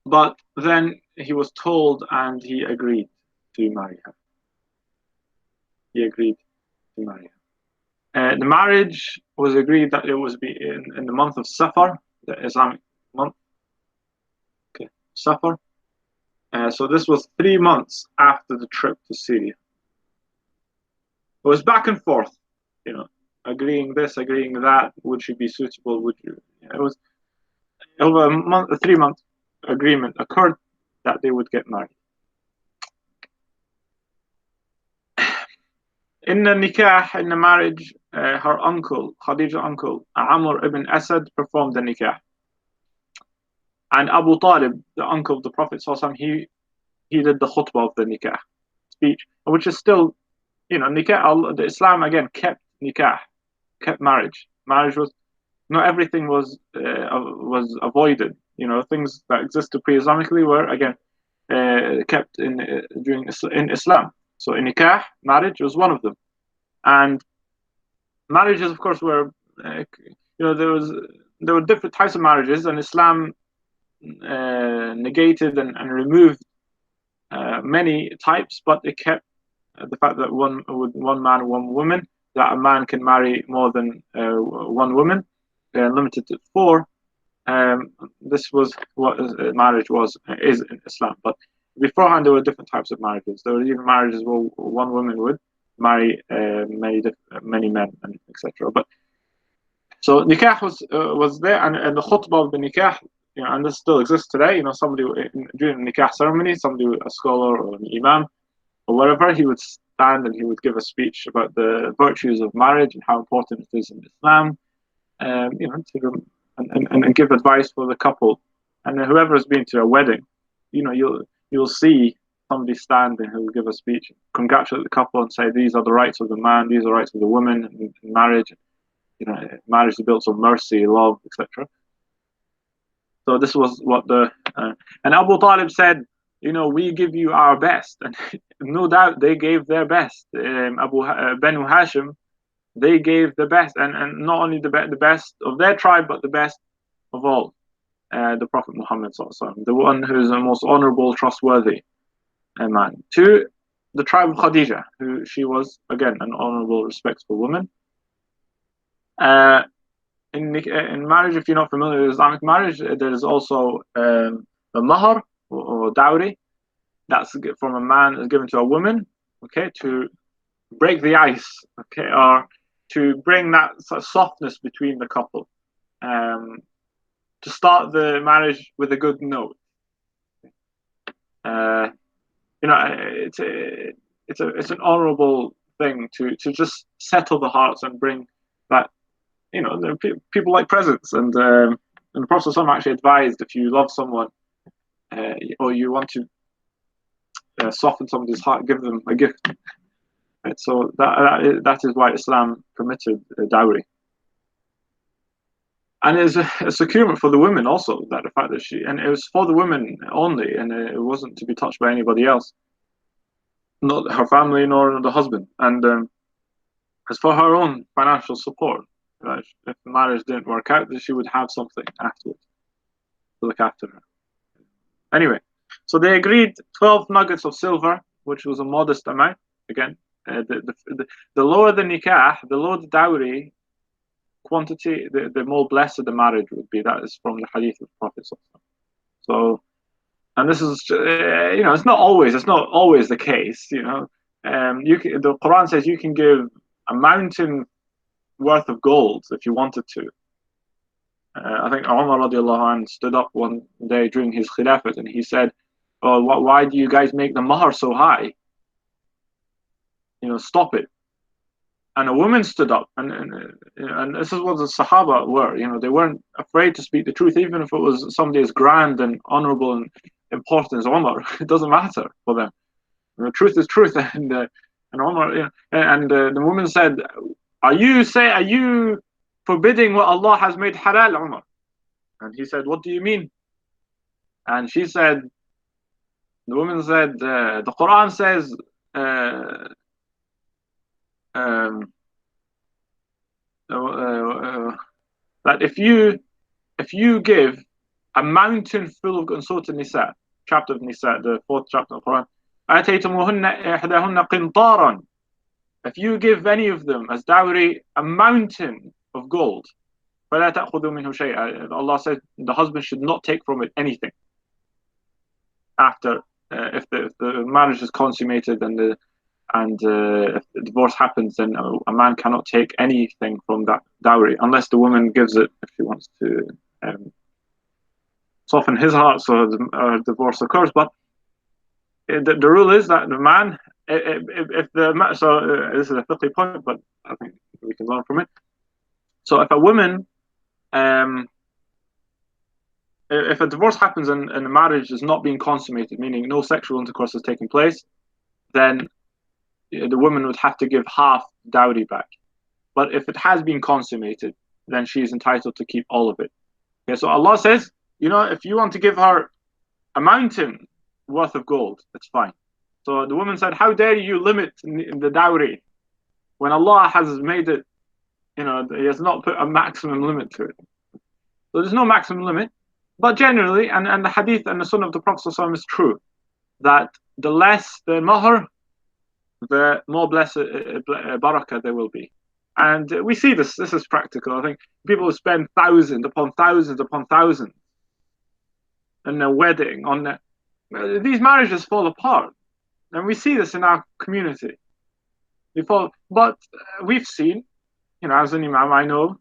But then he was told and he agreed to marry her. He agreed to marry her. The marriage was agreed that it was be in the month of Safar, the Islamic month. Okay, Safar. So this was 3 months after the trip to Syria. It was back and forth, agreeing this, agreeing that. Would she be suitable? Would you? It was over a 3-month agreement occurred that they would get married. In the nikah, in the marriage, her uncle, Khadija's uncle, Amr ibn Asad, performed the nikah. And Abu Talib, the uncle of the Prophet, he did the khutbah of the nikah speech, which is still, nikah. The Islam again kept nikah, kept marriage. Marriage was, not everything was avoided. Things that existed pre-Islamically were again kept in Islam. So in nikah, marriage was one of them. And marriages, of course, were there were different types of marriages, and Islam negated and removed many types, but it kept the fact that one man and one woman, that a man can marry more than one woman, limited to 4. This was what marriage is in Islam. But beforehand, there were different types of marriages. There were even marriages where one woman would marry many men, and etc. But so nikah was there, and the khutbah of the nikah, and this still exists today. Somebody during the nikah ceremony, somebody, a scholar or an imam or whatever, he would stand and he would give a speech about the virtues of marriage and how important it is in Islam, and give advice for the couple. And whoever has been to a wedding, you'll see somebody stand and he'll give a speech, congratulate the couple, and say these are the rights of the man, these are the rights of the woman in marriage. Marriage is built on mercy, love, etc. So this was what and Abu Talib said, we give you our best, and no doubt they gave their best. Banu Hashim, they gave the best, and not only the best of their tribe, but the best of all, the Prophet Muhammad, the one who is the most honorable, trustworthy man. To the tribe of Khadija, who she was, again, an honorable, respectful woman. In marriage, if you're not familiar with Islamic marriage, there is also the mahar, or dowry. That's from a man is given to a woman, okay, to break the ice, okay, or to bring that sort of softness between the couple, to start the marriage with a good note. It's an honorable thing to just settle the hearts and bring that. People like presents, and the Prophet ﷺ actually advised, if you love someone or you want to soften somebody's heart, give them a gift. Right? So that is why Islam permitted dowry. And it's a securement for the women also, that the fact that and it was for the women only, and it wasn't to be touched by anybody else, not her family nor the husband. And as for her own financial support, right, if the marriage didn't work out, then she would have something afterwards to look after her. Anyway, so they agreed 12 nuggets of silver, which was a modest amount. Again, the lower the nikah, the lower the dowry quantity, the more blessed the marriage would be. That is from the hadith of the Prophet. So, and this is, it's not always the case. The Quran says you can give a mountain worth of gold if you wanted to. I think Umar radiallahu anh stood up one day during his khilafat and he said, "Oh, why do you guys make the mahar so high? Stop it." And a woman stood up, and this is what the Sahaba were. They weren't afraid to speak the truth, even if it was somebody as grand and honorable and important as Umar. It doesn't matter for them. The truth is truth, and Umar, the woman said, Are you forbidding what Allah has made halal, Umar?" And he said, "What do you mean?" And the woman said, "The Quran says, that if you give a mountain full of Surah Nisa, chapter of Nisa, the 4th chapter of the Quran, آتيتموهن إحداهن قنطارا, if you give any of them as dowry a mountain of gold, فلا تأخذوا منه شيئا, Allah said the husband should not take from it anything after, if the marriage is consummated and if the divorce happens, then a man cannot take anything from that dowry unless the woman gives it if she wants to soften his heart so the divorce occurs. But the rule is that the man, this is a fiqhi point, but I think we can learn from it. So if a woman, if a divorce happens and the marriage is not being consummated, meaning no sexual intercourse is taking place, then the woman would have to give half dowry back. But if it has been consummated, then she is entitled to keep all of it. Okay, so Allah says, if you want to give her a mountain worth of gold, it's fine. So the woman said, "How dare you limit the dowry when Allah has made it, He has not put a maximum limit to it." So there's no maximum limit. But generally, and the hadith and the sunnah of the Prophet ﷺ is true, that the less the mahar, the more blessed barakah there will be. And we see this is practical. I think people spend thousands upon thousands upon thousands in a wedding, these marriages fall apart. And we see this in our community. But we've seen, as an imam, I know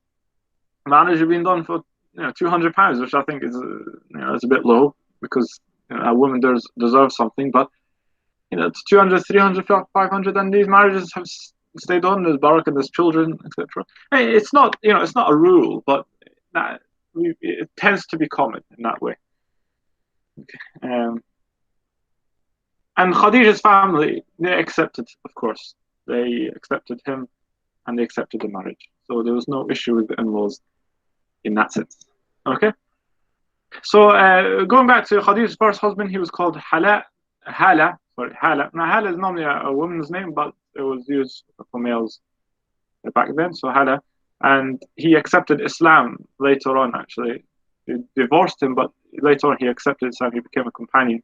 marriage has been done for £200, which I think is is a bit low, because a woman deserves something. But it's 200, 300, 500, and these marriages have stayed on. There's barakah, there's children, etc. It's not it's not a rule, but it tends to be common in that way. Okay. And Khadija's family, they accepted, of course. They accepted him and they accepted the marriage. So there was no issue with the in-laws in that sense. Okay? So going back to Khadija's first husband, he was called Hala. Now, Hala is normally a woman's name, but it was used for males back then. So Hala. And he accepted Islam later on, actually. He divorced him, but later on he accepted Islam. He became a companion.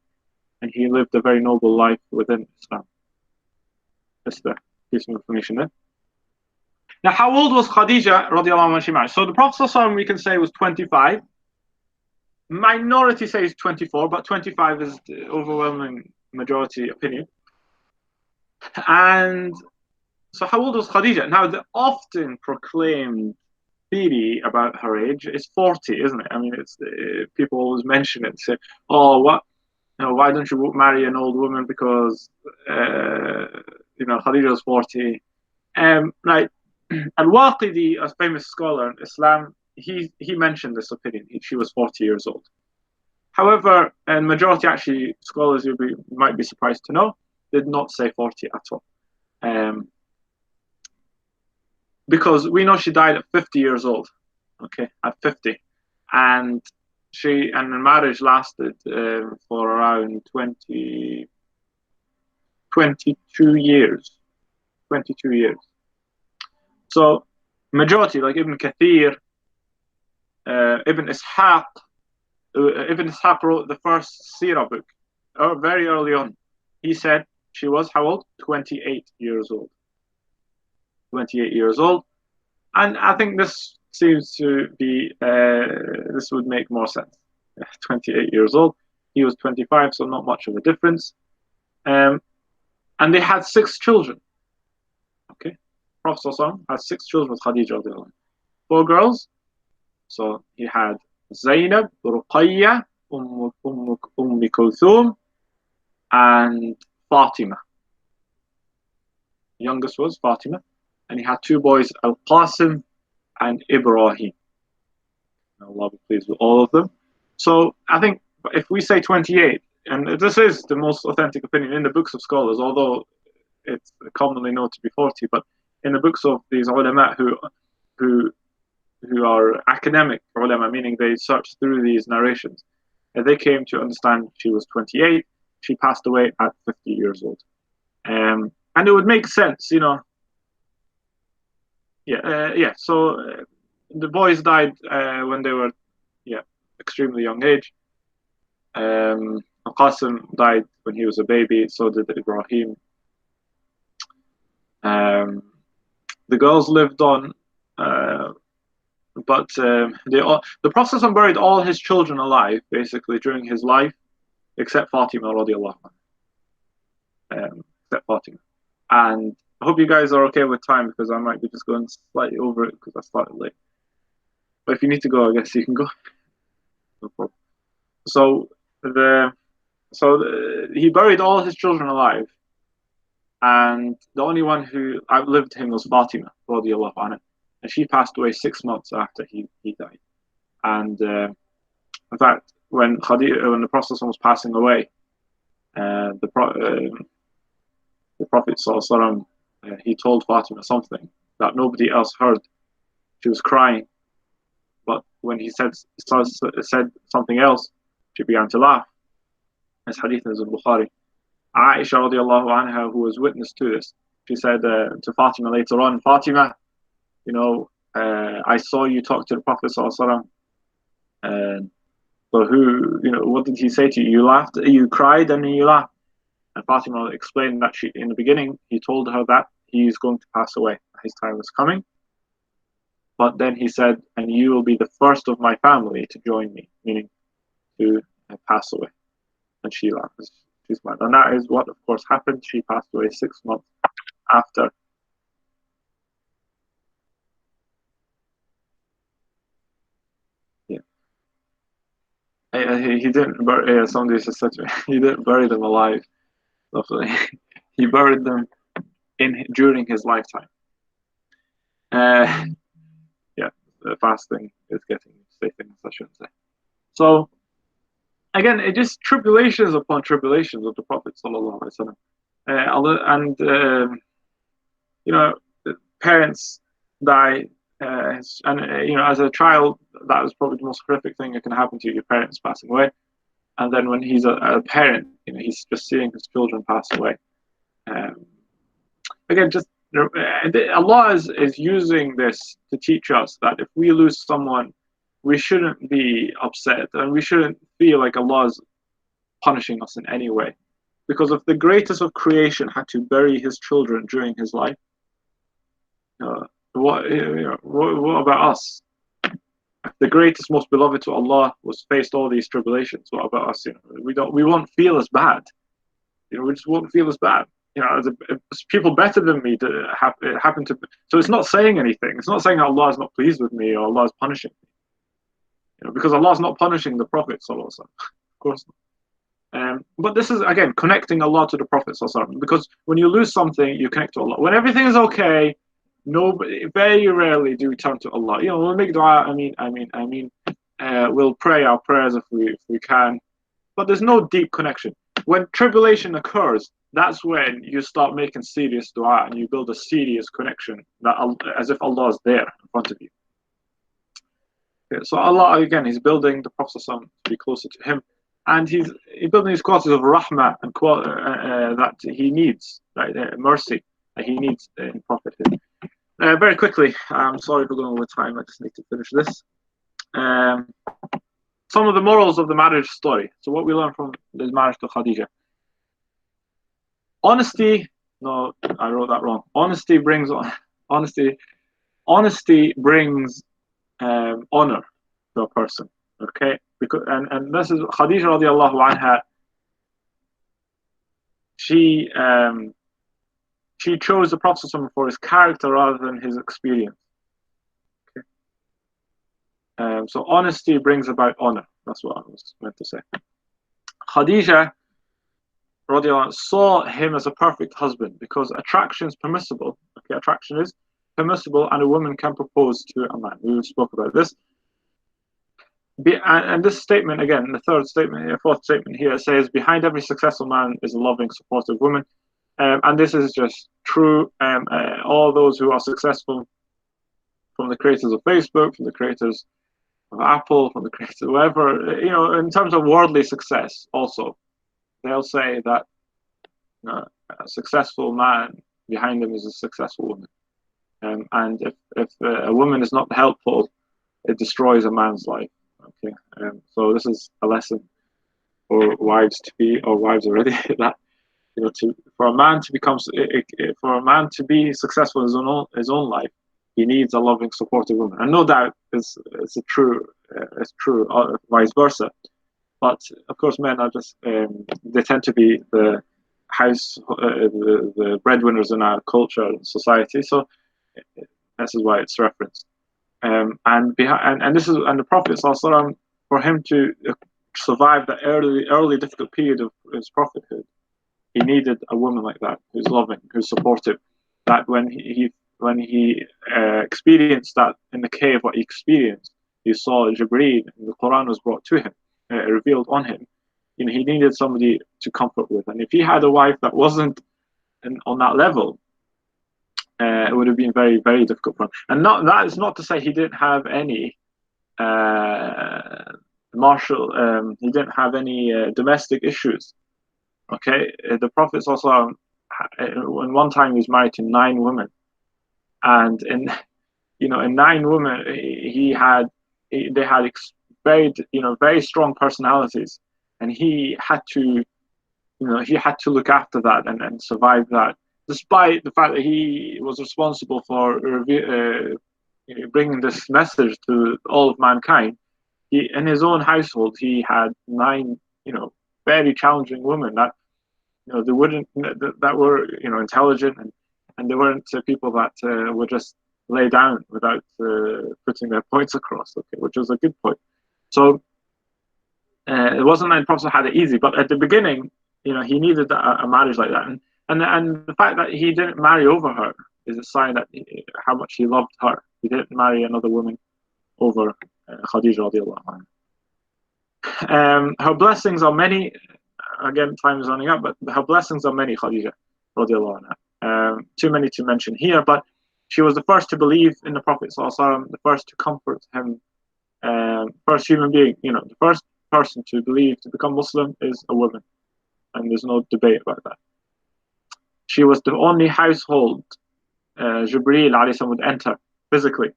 And he lived a very noble life within Islam. That's the piece of information there. Now, how old was Khadija radiallahu anha when she married? So the Prophet ﷺ, we can say, was 25. Minority says 24, but 25 is the overwhelming majority opinion. And so how old was Khadija? Now, the often proclaimed theory about her age is 40, isn't it? I mean, it's people always mention it and say, oh, what? You know, why don't you marry an old woman because, you know, Khadija was 40. Right. Al-Waqidi, a famous scholar in Islam, he mentioned this opinion. She was 40 years old. However, and majority actually scholars you might be surprised to know did not say 40 at all. Because we know she died at 50 years old, okay, at 50, and the marriage lasted for around 22 years. 22 years. So majority, like Ibn Kathir, Ibn Ishaq wrote the first Sirah book, very early on. He said she was how old? 28 years old. 28 years old. And I think this seems to be, this would make more sense. 28 years old. He was 25, so not much of a difference. And they had 6 children. Okay. Prophet ﷺ had 6 children with Khadija. 4 girls. So he had Zainab, Ruqayya, Kulthum, and Fatima. The youngest was Fatima. And he had 2 boys, Al-Qasim and Ibrahim. Allah be pleased with all of them. So I think if we say 28, and this is the most authentic opinion in the books of scholars, although it's commonly known to be 40, but in the books of these ulama who are academic ulama, meaning they searched through these narrations, and they came to understand she was 28. She passed away at 50 years old. And it would make sense, you know. So the boys died when they were, extremely young age. Al-Qasim died when he was a baby. So did Ibrahim. The girls lived on, but the Prophet buried all his children alive, basically during his life, except Fatima radiallahu anha. Except Fatima. And I hope you guys are okay with time because I might be just going slightly over it because I started late. But if you need to go, I guess you can go. No problem. So he buried all his children alive, and the only one who outlived him was Fatima radiallahu anha, and she passed away 6 months after he died. And in fact, when the Prophet was passing away, the Prophet ﷺ, he told Fatima something that nobody else heard. She was crying, but when he said something else, she began to laugh. This hadith is in Bukhari. Aisha radiallahu anha, who was witness to this, she said to Fatima later on, Fatima, you know, I saw you talk to the Prophet ﷺ. So what did he say to you? You laughed, you cried, and then you laughed. And Fatima explained that in the beginning, he told her that he's going to pass away. His time was coming. But then he said, and you will be the first of my family to join me, meaning to pass away. And she laughed. She smiled. And that is what, of course, happened. She passed away 6 months after. He didn't bury, somebody just said to me, he didn't bury them alive. He buried them during his lifetime. The fasting is getting say things I shouldn't say. So again, it just tribulations upon tribulations of the Prophet sallallahu alaihi wasallam, and parents die, and as a child, that was probably the most horrific thing that can happen to you, your parents passing away. And then when he's a parent, he's just seeing his children pass away. Again, just Allah is using this to teach us that if we lose someone, we shouldn't be upset, and we shouldn't feel like Allah is punishing us in any way, Because if the greatest of creation had to bury his children during his life, what about us? If the greatest, most beloved to Allah was faced all these tribulations, what about us? We won't feel as bad. We just won't feel as bad. As people better than me happen to. So it's not saying anything. It's not saying that Allah is not pleased with me or Allah is punishing me. Because Allah is not punishing the Prophet sallallahu alaihi wasallam. Of course not. But this is again connecting Allah to the Prophet sallallahu alaihi wasallam. Because when you lose something, you connect to Allah. When everything is okay, very rarely do we turn to Allah. We'll make dua, Ameen. We'll pray our prayers if we can, but there's no deep connection. When tribulation occurs, that's when you start making serious dua and you build a serious connection as if Allah is there in front of you. Okay, so Allah again, He's building the Prophet to be closer to Him, and He's building these qualities of rahmah and that He needs, right? Mercy that He needs in prophethood. Very quickly, I'm sorry for going over time. I just need to finish this. Some of the morals of the marriage story. So what we learn from this marriage to Khadija. Honesty. No, I wrote that wrong. Honesty brings honor to a person. Okay, because and this is Khadija radiallahu anha. She chose the Prophet for his character rather than his experience. Okay. So honesty brings about honor. That's what I was meant to say. Khadija saw him as a perfect husband because attraction is permissible. Okay, attraction is permissible, and a woman can propose to a man. We spoke about this. And this statement again, the fourth statement here says, "Behind every successful man is a loving, supportive woman." And this is just true. All those who are successful, from the creators of Facebook, from the creators of Apple, from the creators of whoever, in terms of worldly success, also, they'll say that a successful man behind him is a successful woman. And if a woman is not helpful, it destroys a man's life. Okay. So this is a lesson for wives to be, or wives already, that. For a man to be successful in his own life, he needs a loving, supportive woman. And no doubt it's true, vice versa. But of course, men are just they tend to be the the breadwinners in our culture and society. So this is why it's referenced. And the Prophet ﷺ, for him to survive the early difficult period of his prophethood, he needed a woman like that, who's loving, who's supportive. That when he experienced that in the cave, what he experienced, he saw Jibreel, and the Quran was brought to him, revealed on him. He needed somebody to comfort with. And if he had a wife that wasn't on that level, it would have been very, very difficult for him. And that is not to say he didn't have any he didn't have any domestic issues. Okay, the Prophet also, in one time, he was married to 9 women, and in 9 women, they had very strong personalities, and he had to look after that and survive that, despite the fact that he was responsible for bringing this message to all of mankind. In his own household, he had 9, very challenging women that. They wouldn't, that were intelligent, and they weren't people that would just lay down without putting their points across. Okay, which was a good point. So it wasn't that the Prophet had it easy, but at the beginning, he needed a marriage like that, and the fact that he didn't marry over her is a sign that how much he loved her. He didn't marry another woman over Khadija radiallahu anha. Her blessings are many. Again, time is running out, but her blessings are many, Khadija radiallahu anha. Too many to mention here, but she was the first to believe in the Prophet ﷺ, the first to comfort him, first human being. The first person to become Muslim is a woman, and there's no debate about that. She was the only household Jibreel alayhi salam would enter physically.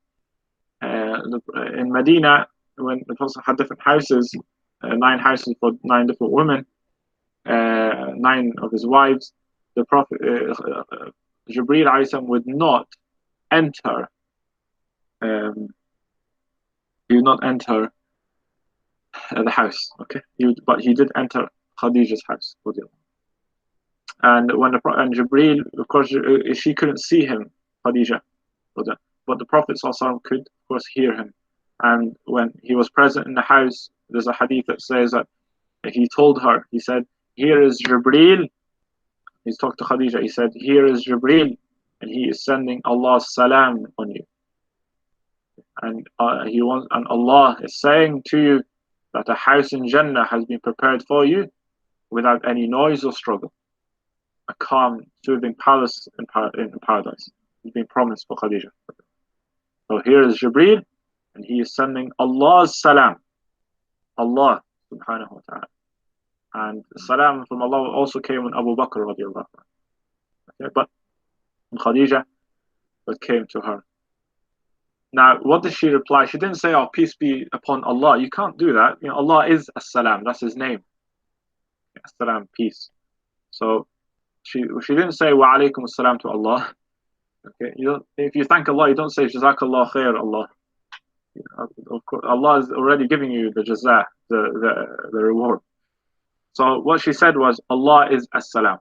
In Medina, when the Prophet had different houses, 9 houses for 9 different women, 9 of his wives, the Prophet Jibreel alayhi salam would not enter. He would not enter the house. Okay, but he did enter Khadija's house. And when and Jibreel, of course, she couldn't see him, Khadija, but the Prophet ﷺ could, of course, hear him. And when he was present in the house, there's a hadith that says that he told her, he said, "Here is Jibreel." He's talked to Khadija. He said, "Here is Jibreel, and he is sending Allah's salam on you." And and Allah is saying to you that a house in Jannah has been prepared for you without any noise or struggle. A calm, soothing palace in paradise has been promised for Khadija. So here is Jibreel, and he is sending Allah's salam. Allah subhanahu wa ta'ala. And salam from Allah also came on Abu Bakr radiallahu anhu. Okay, but Khadija, that came to her. Now, what did she reply? She didn't say, "Oh, peace be upon Allah." You can't do that. You know, Allah is as-salam. That's His name. As-salam, peace. So she didn't say "Wa alaykum as-salam" to Allah. Okay, if you thank Allah, you don't say "Jazakallah khair, Allah." Of course, Allah is already giving you the jaza, the reward. So what she said was, "Allah is as-salam.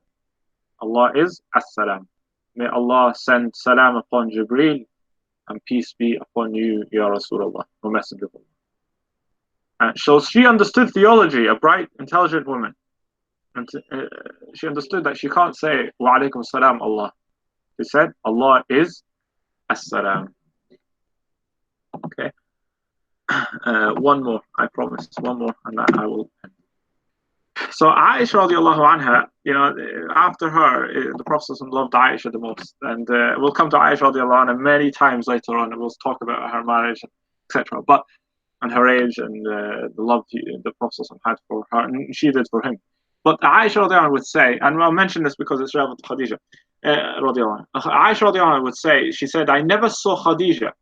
Allah is as-salam. May Allah send salam upon Jibreel, and peace be upon you, Ya Rasulullah, O Messenger of Allah." And so she understood theology, a bright, intelligent woman. And she understood that she can't say, "Wa alaykum salam, Allah." She said, "Allah is as-salam." Okay. One more, I promise. One more, and I will end. So Aisha radiallahu anha, after her, the Prophet loved Aisha the most. And we'll come to Aisha radiallahu anha many times later on, and we'll talk about her marriage, etc. And her age and the love the Prophet had for her, and she did for him. But Aisha radiallahu anha would say, and I'll mention this because it's relevant to Khadija radiallahu anha. Aisha radiallahu anha would say, she said, "I never saw Khadija."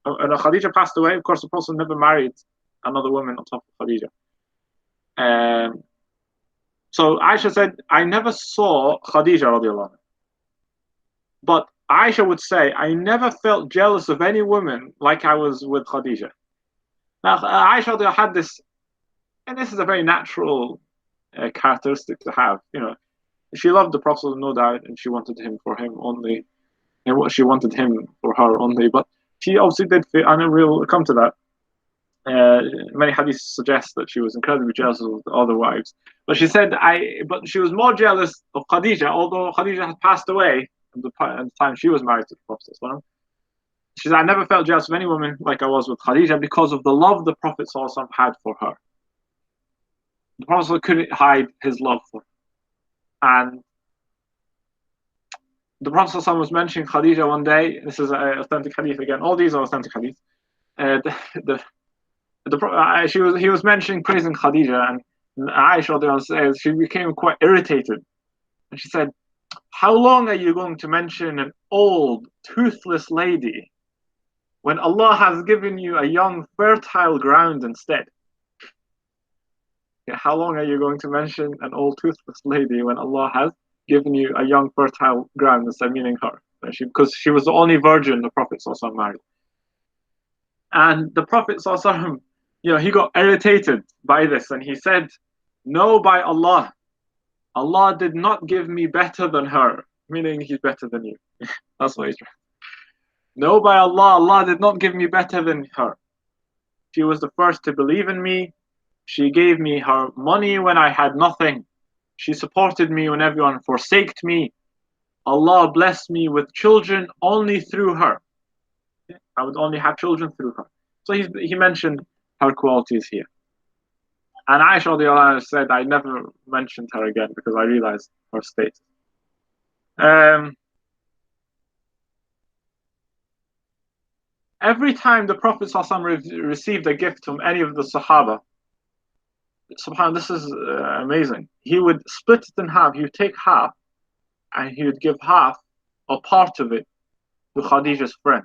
And Khadija passed away. Of course, the Prophet never married another woman on top of Khadija. So Aisha said, "I never saw Khadija radiallahu anha." But Aisha would say, "I never felt jealous of any woman like I was with Khadija." Now, Aisha radiallahu had this, and this is a very natural characteristic to have. She loved the Prophet, no doubt, and she wanted him for him only, and what she wanted him for her only. But she obviously did feel, and we'll come to that. Many hadiths suggest that she was incredibly jealous of the other wives. But she said, but she was more jealous of Khadija, although Khadija had passed away at the time she was married to the Prophet. She said, "I never felt jealous of any woman like I was with Khadija because of the love the Prophet had for her." The Prophet couldn't hide his love for her. And the Prophet was mentioning Khadija one day. This is an authentic hadith again. All these are authentic hadith. He was mentioning praising Khadija, and Aisha says she became quite irritated. And she said, "How long are you going to mention an old, toothless lady when Allah has given you a young, fertile ground instead?" How long are you going to mention an old, toothless lady when Allah has given you a young, fertile ground instead, meaning her? Because she was the only virgin the Prophet married. And the Prophet he got irritated by this, and he said, "No, by Allah, Allah did not give me better than her," meaning He's better than you. That's what he's trying. "No, by Allah, Allah did not give me better than her. She was the first to believe in me. She gave me her money when I had nothing. She supported me when everyone forsaked me. Allah blessed me with children only through her. I would only have children through her." So he mentioned her qualities here. And Aisha said, "I never mentioned her again because I realized her state." Every time the Prophet received a gift from any of the Sahaba, subhanAllah, this is amazing. He would split it in half. He would take half, and he would give half or part of it to Khadija's friend.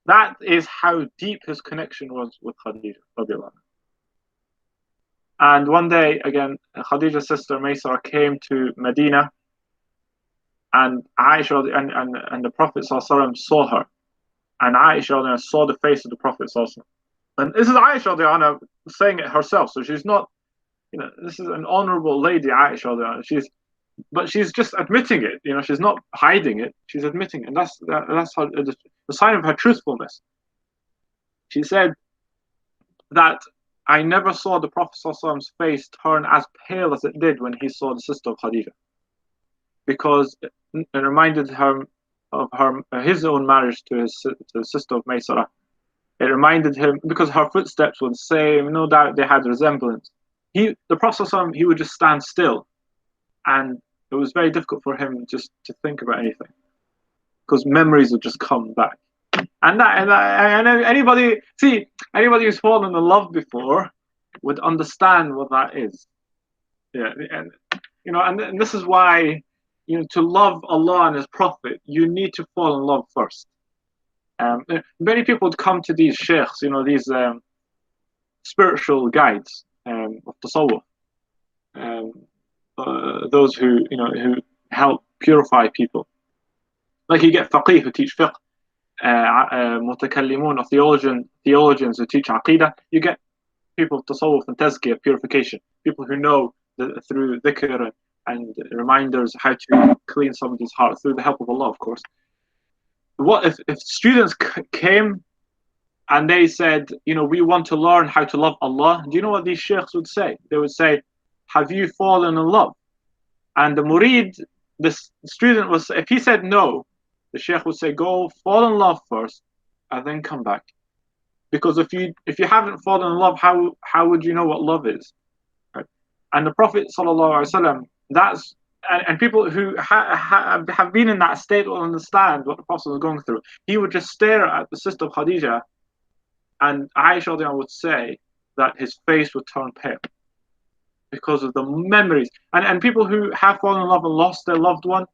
That is how deep his connection was with Khadija. And one day, again, Khadija's sister Maysara came to Medina, and Aisha and the Prophet ﷺ saw her. And Aisha saw the face of the Prophet ﷺ. And this is Aisha saying it herself. So she's not, this is an honorable lady, Aisha. But she's just admitting it. She's not hiding it. She's admitting it. And that's the sign of her truthfulness. She said that I never saw the Prophet ﷺ's face turn as pale as it did when he saw the sister of Khadija, because it reminded him of his own marriage to the sister of Maysara. It reminded him, because her footsteps were the same, no doubt they had resemblance. The Prophet ﷺ, he would just stand still, and it was very difficult for him just to think about anything, because memories would just come back. And anybody who's fallen in love before would understand what that is. Yeah, and this is why, to love Allah and His Prophet, you need to fall in love first. Many people would come to these sheikhs, these spiritual guides of tasawwuf, those who help purify people. Like you get faqih who teach fiqh, mutakallimun or theologians who teach aqidah. You get people of tasawwuf and tazkiyah, purification, people who know through dhikr and reminders how to clean somebody's heart through the help of Allah, of course. What if students came and they said, we want to learn how to love Allah? Do you know what these sheikhs would say? They would say, have you fallen in love? And the murid, the student if he said no, the sheikh would say, go fall in love first and then come back. Because if you haven't fallen in love, how would you know what love is? Right? And the Prophet ﷺ, and people who have been in that state will understand what the Prophet was going through. He would just stare at the sister of Khadija, and Aisha would say that his face would turn pale because of the memories. And people who have fallen in love and lost their loved one,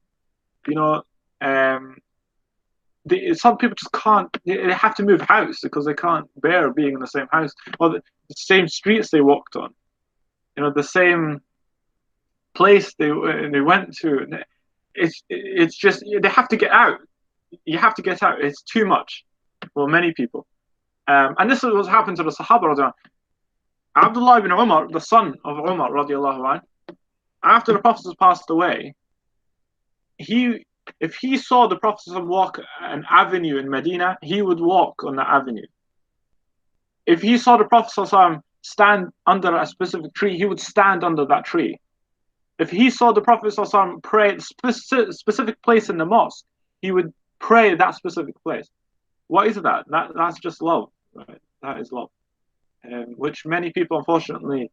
some people just can't. They have to move house because they can't bear being in the same house or the same streets they walked on. The same place they went to. It's just they have to get out. You have to get out. It's too much for many people. And this is what happened to the Sahaba. Abdullah ibn Umar, the son of Umar radiallahu anh, after the Prophet passed away, if he saw the Prophet walk an avenue in Medina, he would walk on the avenue. If he saw the Prophet stand under a specific tree, he would stand under that tree. If he saw the Prophet pray at a specific place in the mosque, he would pray at that specific place. What is that? That's just love. Right? That is love. Which many people, unfortunately,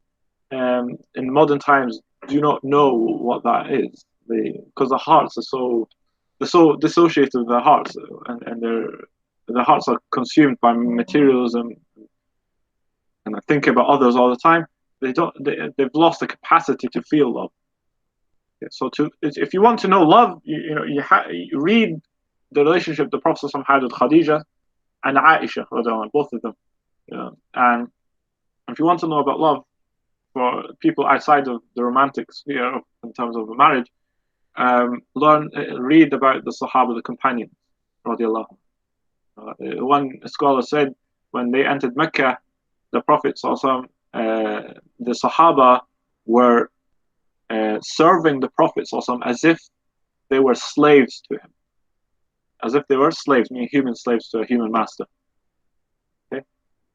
in modern times, do not know what that is. Because the hearts are they're so dissociated with their hearts, and their hearts are consumed by materialism and thinking about others all the time. They've lost the capacity to feel love. So if you want to know love, you read the relationship the Prophet had with Khadija and Aisha, both of them. And if you want to know about love for people outside of the romantic sphere in terms of marriage, read about the Sahaba, the companions, radiallahu. One scholar said when they entered Mecca, the Prophet the Sahaba were serving the Prophet as if they were slaves to him, as if they were slaves, meaning human slaves to a human master. Okay?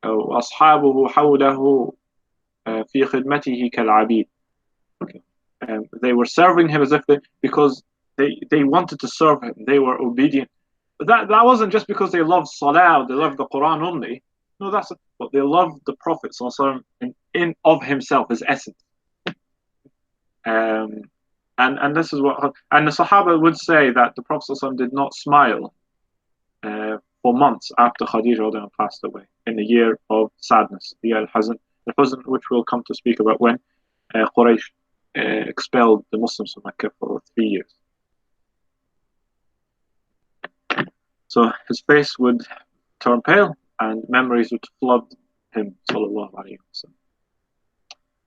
وأصحابه حوله في خدمته كالعبيد. They were serving him as if because they wanted to serve him. They were obedient. But that wasn't just because they loved Salah, they loved the Quran only. No, but they loved the Prophet in of himself, his essence. And this is what, and the Sahaba would say that the Prophet did not smile for months after Khadija passed away, in the year of sadness, the year al-Hazn, which we'll come to speak about when Quraysh expelled the Muslims from Mecca for 3 years. So his face would turn pale and memories would flood him, sallallahu alayhi wa sallam.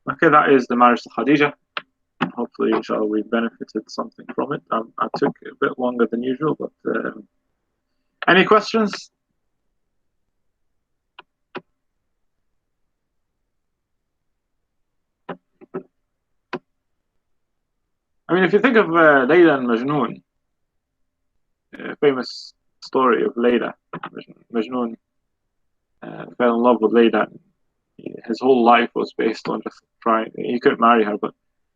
Okay, that is the marriage to Khadija. Hopefully, inshallah, we benefited something from it. I took a bit longer than usual, but any questions? I mean, if you think of Layla and Majnun, famous story of Layla. Majnun fell in love with Layla. His whole life was based on just trying. He couldn't marry her, but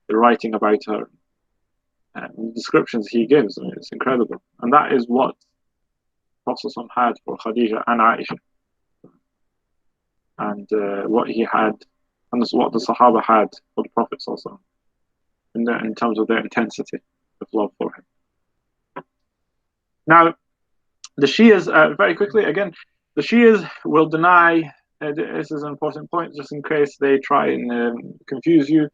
the writing about her and the descriptions he gives, I mean, it's incredible. And that is what Prophet had for Khadija and Aisha, and what he had, and this is what the Sahaba had for the Prophet also, in terms of their intensity of love for him. Now, the Shias, very quickly again, the Shias will deny. This is an important point, just in case they try and confuse you.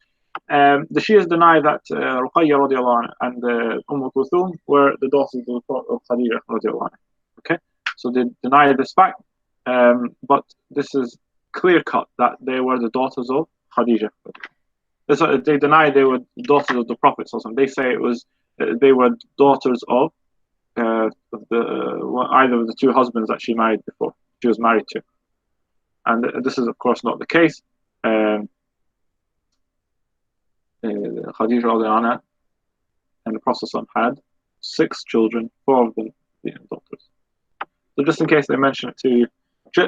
The Shias deny that Ruqayya radiallahu anha and Kulthum were the daughters of Khadija radiallahu anha. Okay, so they deny this fact, but this is clear cut that they were the daughters of Khadija. They deny they were daughters of the Prophet. They say it was they were daughters of either of the two husbands that she was married to, and this is of course not the case. Khadija anha and the Prophet had 6 children, 4 of them being daughters. So just in case they mention it to you,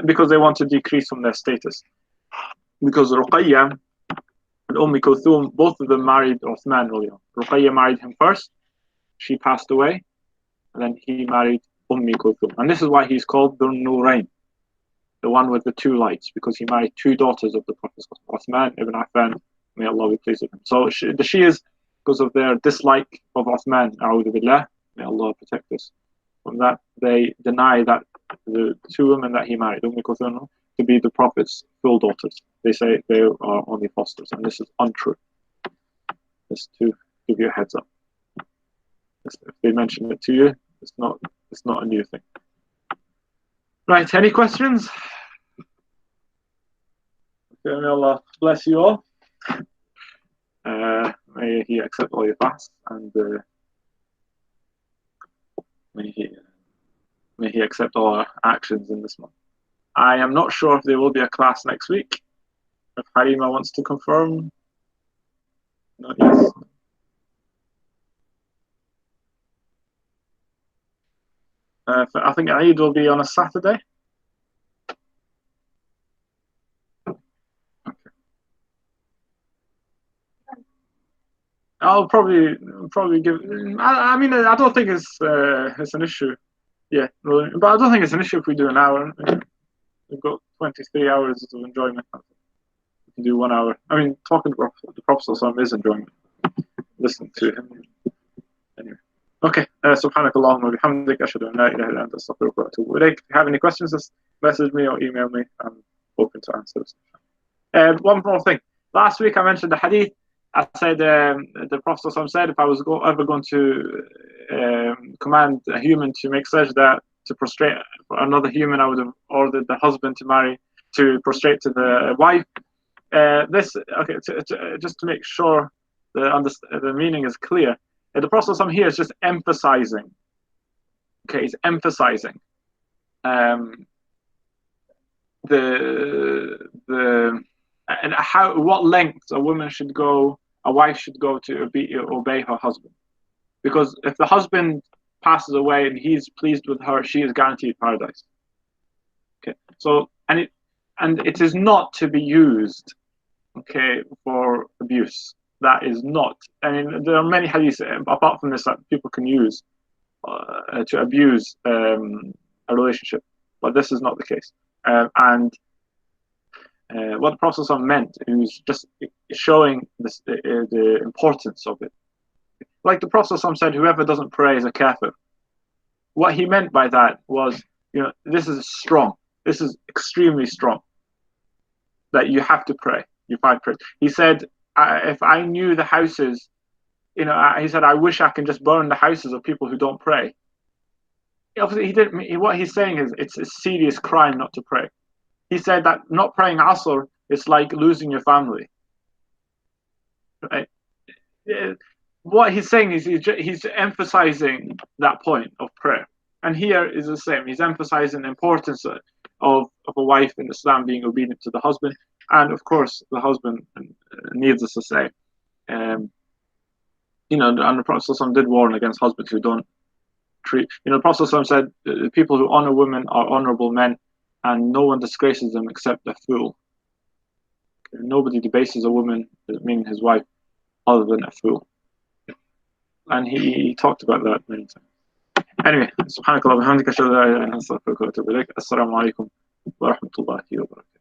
because they want to decrease from their status, because Ruqayya and Kulthum, both of them married Uthman. Ruqayya married him first, she passed away, and then he married Kulthum. And this is why he's called Dhun Nurayn, the one with the 2 lights, because he married 2 daughters of the Prophet, Uthman ibn Affan, may Allah be pleased with him. So the Shias, because of their dislike of Uthman, a'udhu billah, may Allah protect us from that, they deny that the 2 women that he married, Kulthum, to be the Prophet's full daughters. They say they are only fosters, and this is untrue. Just to give you a heads up. If they mention it to you, it's not a new thing. Right, any questions? Okay, may Allah bless you all. May He accept all your fasts, and may He accept all our actions in this month. I am not sure if there will be a class next week. If Halima wants to confirm. No, yes. I think Eid will be on a Saturday. Okay. I'll probably give. I mean, I don't think it's an issue. Yeah, really. But I don't think it's an issue if we do an hour. We've got 23 hours of enjoyment. We can do 1 hour. I mean, talking to the Prophet is enjoyment. Listening to him. Anyway. Okay. Subhanak Allahumma bihamdik ashhadu an la ilaha illa anta astaghfiruka wa atubu ilayk. If you have any questions, just message me or email me. I'm open to answers. One more thing. Last week I mentioned the hadith. I said the Prophet said if I was ever going to command a human to make sajda, to prostrate for another human, I would have ordered the husband to prostrate to the wife. Just to make sure the meaning is clear. The Prophet here is just emphasizing. Okay, he's emphasizing and what lengths a wife should go to obey her husband. Because if the husband passes away and he's pleased with her, she is guaranteed paradise. Okay, so and it is not to be used, okay, for abuse. That is not. I mean, there are many hadiths apart from this that people can use to abuse a relationship, but this is not the case. What the Prophet meant, he was just showing the importance of it. Like the Prophet said, whoever doesn't pray is a kafir. What he meant by that was, this is strong. This is extremely strong. That you have to pray. You find prayer. He said, if I knew the houses, he said, I wish I can just burn the houses of people who don't pray. Obviously, he didn't. What he's saying is, it's a serious crime not to pray. He said that not praying Asr is like losing your family. right? What he's saying is he's emphasizing that point of prayer. And here is the same. He's emphasizing the importance of a wife in Islam being obedient to the husband. And of course, the husband, needs us to say, and the Prophet ﷺ did warn against husbands who don't treat, the Prophet ﷺ said, the people who honor women are honorable men, and no one disgraces them except a fool. Nobody debases a woman, meaning his wife, other than a fool. And he talked about that many times. Anyway, subhanakallah wa bihamdika ashhadu an la ilaha illa anta astaghfiruka wa atubu ilaik. Assalamu alaikum wa rahmatullahi wa barakatuh.